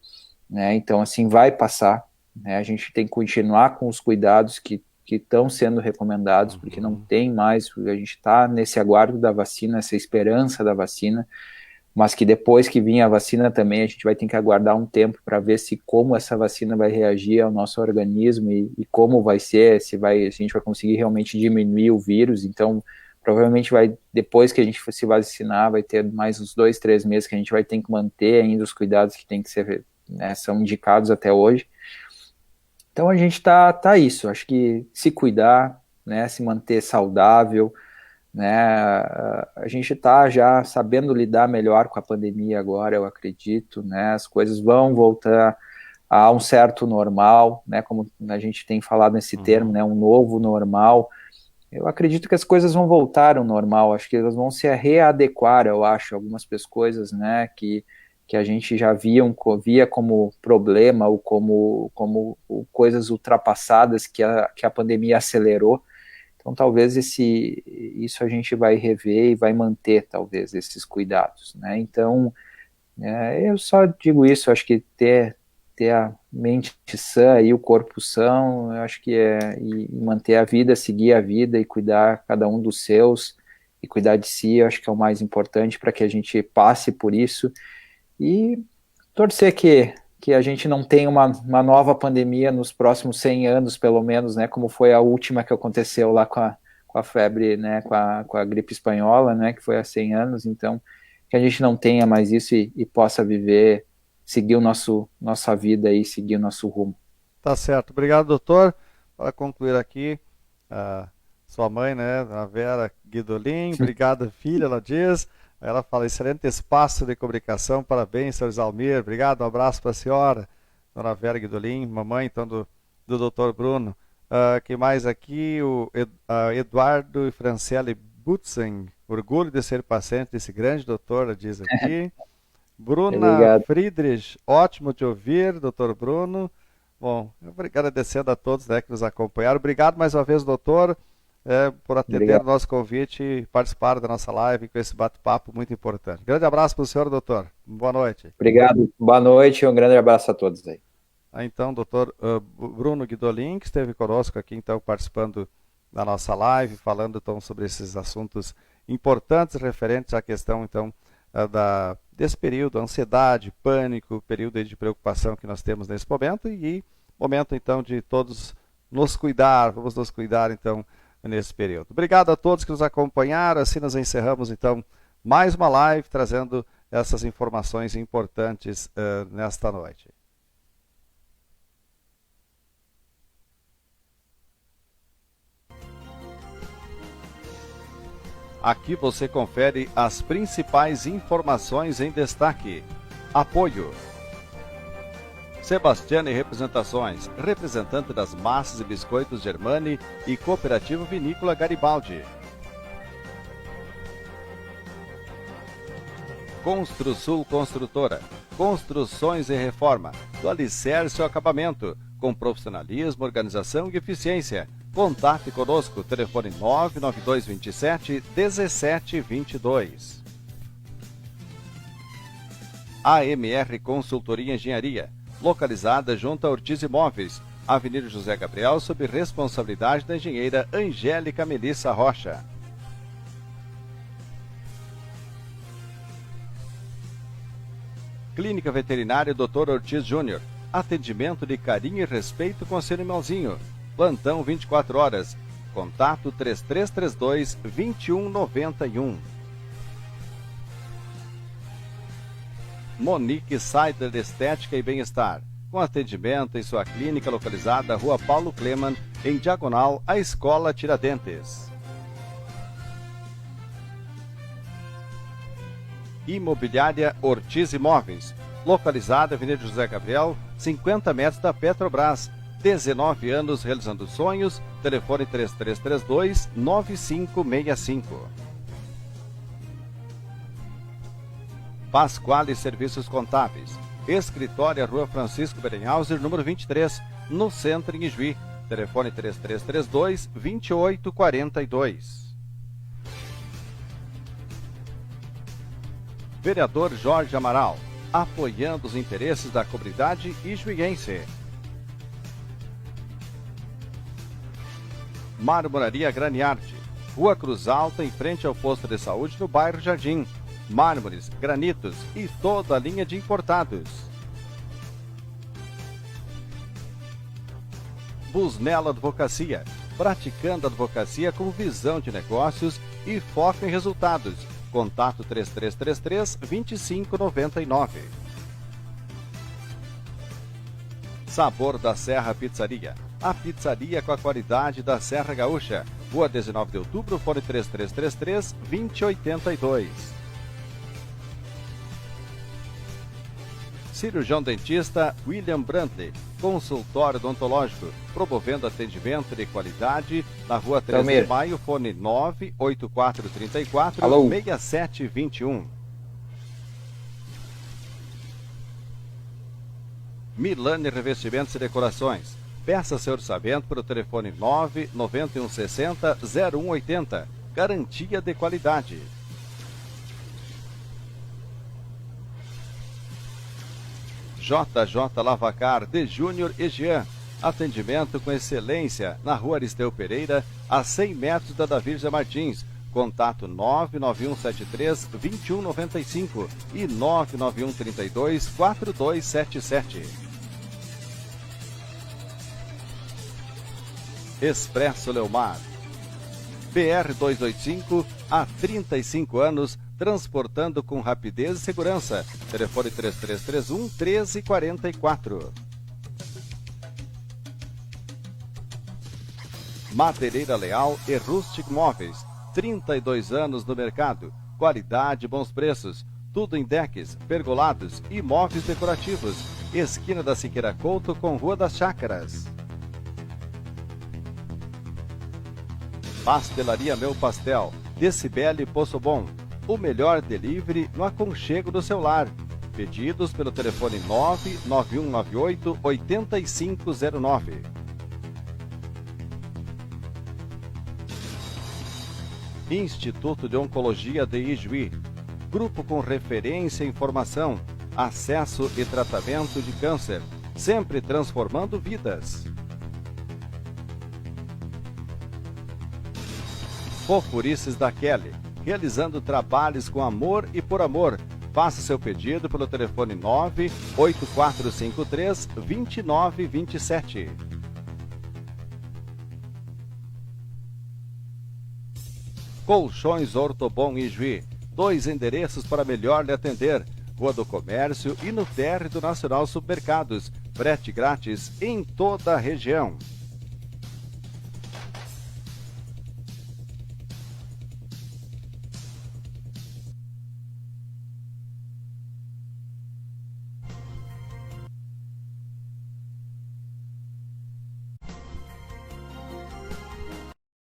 S2: né? Então assim vai passar, né? A gente tem que continuar com os cuidados que estão sendo recomendados, porque não tem mais, a gente está nesse aguardo da vacina, essa esperança da vacina, mas que depois que vir a vacina também a gente vai ter que aguardar um tempo para ver se como essa vacina vai reagir ao nosso organismo e como vai ser, se a gente vai conseguir realmente diminuir o vírus, então provavelmente depois que a gente se vacinar, vai ter mais uns 2, 3 meses que a gente vai ter que manter ainda os cuidados que tem que ser, né, são indicados até hoje. Então a gente tá isso, acho que se cuidar, né, se manter saudável, né, a gente tá já sabendo lidar melhor com a pandemia agora, eu acredito, né, as coisas vão voltar a um certo normal, né, como a gente tem falado nesse termo, né, um novo normal. Eu acredito que as coisas vão voltar ao normal, acho que elas vão se readequar, eu acho, algumas coisas, né, que a gente já via como problema ou como coisas ultrapassadas que a pandemia acelerou. Então, talvez isso a gente vai rever e vai manter, talvez, esses cuidados, né? Então, eu só digo isso, acho que ter a mente sã e o corpo são, eu acho que e manter a vida, seguir a vida e cuidar cada um dos seus e cuidar de si, eu acho que é o mais importante para que a gente passe por isso e torcer que a gente não tenha uma nova pandemia nos próximos 100 anos, pelo menos, né, como foi a última que aconteceu lá com a febre, né, com a gripe espanhola, né, que foi há 100 anos, então que a gente não tenha mais isso e possa viver, seguir nossa vida e seguir o nosso rumo.
S1: Tá certo. Obrigado, doutor. Para concluir aqui, a sua mãe, né, a Vera Guidolin, obrigado, filha, ela diz. Ela fala, excelente espaço de comunicação, parabéns, senhor Zalmir, obrigado, um abraço para a senhora, dona Vera Guidolin, mamãe, então, do doutor Bruno. Que mais aqui? O Eduardo e Franciele Butzen, orgulho de ser paciente desse grande doutor, diz aqui. Bruna
S2: Obrigado.
S1: Friedrich, ótimo de ouvir, doutor Bruno. Bom, agradecendo a todos, né, que nos acompanharam. Obrigado mais uma vez, doutor, por atender o nosso convite e participar da nossa live com esse bate-papo muito importante. Grande abraço para o senhor, doutor. Boa noite.
S2: Obrigado. Boa noite e um grande abraço a todos aí.
S1: Então, doutor Bruno Guidolin, que esteve conosco aqui, então, participando da nossa live, falando, então, sobre esses assuntos importantes referentes à questão, então, desse período, ansiedade, pânico, período de preocupação que nós temos nesse momento e momento, então, de todos nos cuidar, vamos nos cuidar, então, nesse período. Obrigado a todos que nos acompanharam, assim nós encerramos, então, mais uma live, trazendo essas informações importantes nesta noite. Aqui você confere as principais informações em destaque. Apoio. Sebastiane Representações, representante das massas e biscoitos Germani e Cooperativa Vinícola Garibaldi. Construsul Construtora, construções e reforma, do alicerce ao acabamento, com profissionalismo, organização e eficiência. Contate conosco, telefone 99227 1722. AMR Consultoria e Engenharia, localizada junto a Ortiz Imóveis, Avenida José Gabriel, sob responsabilidade da engenheira Angélica Melissa Rocha. Clínica Veterinária Dr. Ortiz Júnior, atendimento de carinho e respeito com seu animalzinho. Plantão 24 horas. Contato 3332-2191. Monique Seidler Estética e Bem-Estar. Com atendimento em sua clínica localizada na Rua Paulo Kleman, em diagonal à Escola Tiradentes. Imobiliária Ortiz Imóveis. Localizada na Avenida José Gabriel, 50 metros da Petrobras. 19 anos realizando sonhos, telefone 3332-9565. Pasquale Serviços Contábeis, escritório Rua Francisco Berenhauser, número 23, no centro em Ijuí, telefone 3332-2842. Vereador Jorge Amaral, apoiando os interesses da comunidade ijuiense. Marmoraria Graniarte, Rua Cruz Alta, em frente ao posto de saúde, no bairro Jardim. Mármores, granitos e toda a linha de importados. Busnello Advocacia, praticando advocacia com visão de negócios e foco em resultados. Contato 3333-2599. Sabor da Serra Pizzaria, a pizzaria com a qualidade da Serra Gaúcha. Rua 19 de outubro, fone 3333-2082. Cirurgião dentista William Brantley, consultório odontológico, promovendo atendimento de qualidade na Rua 13 de Maio, fone 98434-6721. Milani Revestimentos e Decorações. Peça seu orçamento pelo telefone 99160-0180. Garantia de qualidade. JJ Lavacar de Júnior e Jean. Atendimento com excelência na Rua Aristeu Pereira, a 100 metros da Davirja Martins. Contato 99173-2195 e 99132-4277. Expresso Leomar. BR-285, há 35 anos, transportando com rapidez e segurança. Telefone 3331-1344. Madeireira Leal e Rustic Móveis. 32 anos no mercado. Qualidade e bons preços. Tudo em decks, pergolados e móveis decorativos. Esquina da Siqueira Couto com Rua das Chácaras. Pastelaria Meu Pastel, Decibele Poço Bom. O melhor delivery no aconchego do seu lar. Pedidos pelo telefone 99198-8509. Instituto de Oncologia de Ijuí. Grupo com referência em informação, acesso e tratamento de câncer, sempre transformando vidas. Fofurices da Kelly, realizando trabalhos com amor e por amor. Faça seu pedido pelo telefone 98453-2927. Colchões Ortobon Ijuí. 2 endereços para melhor lhe atender. Rua do Comércio e no térreo do Nacional Supermercados. Frete grátis em toda a região.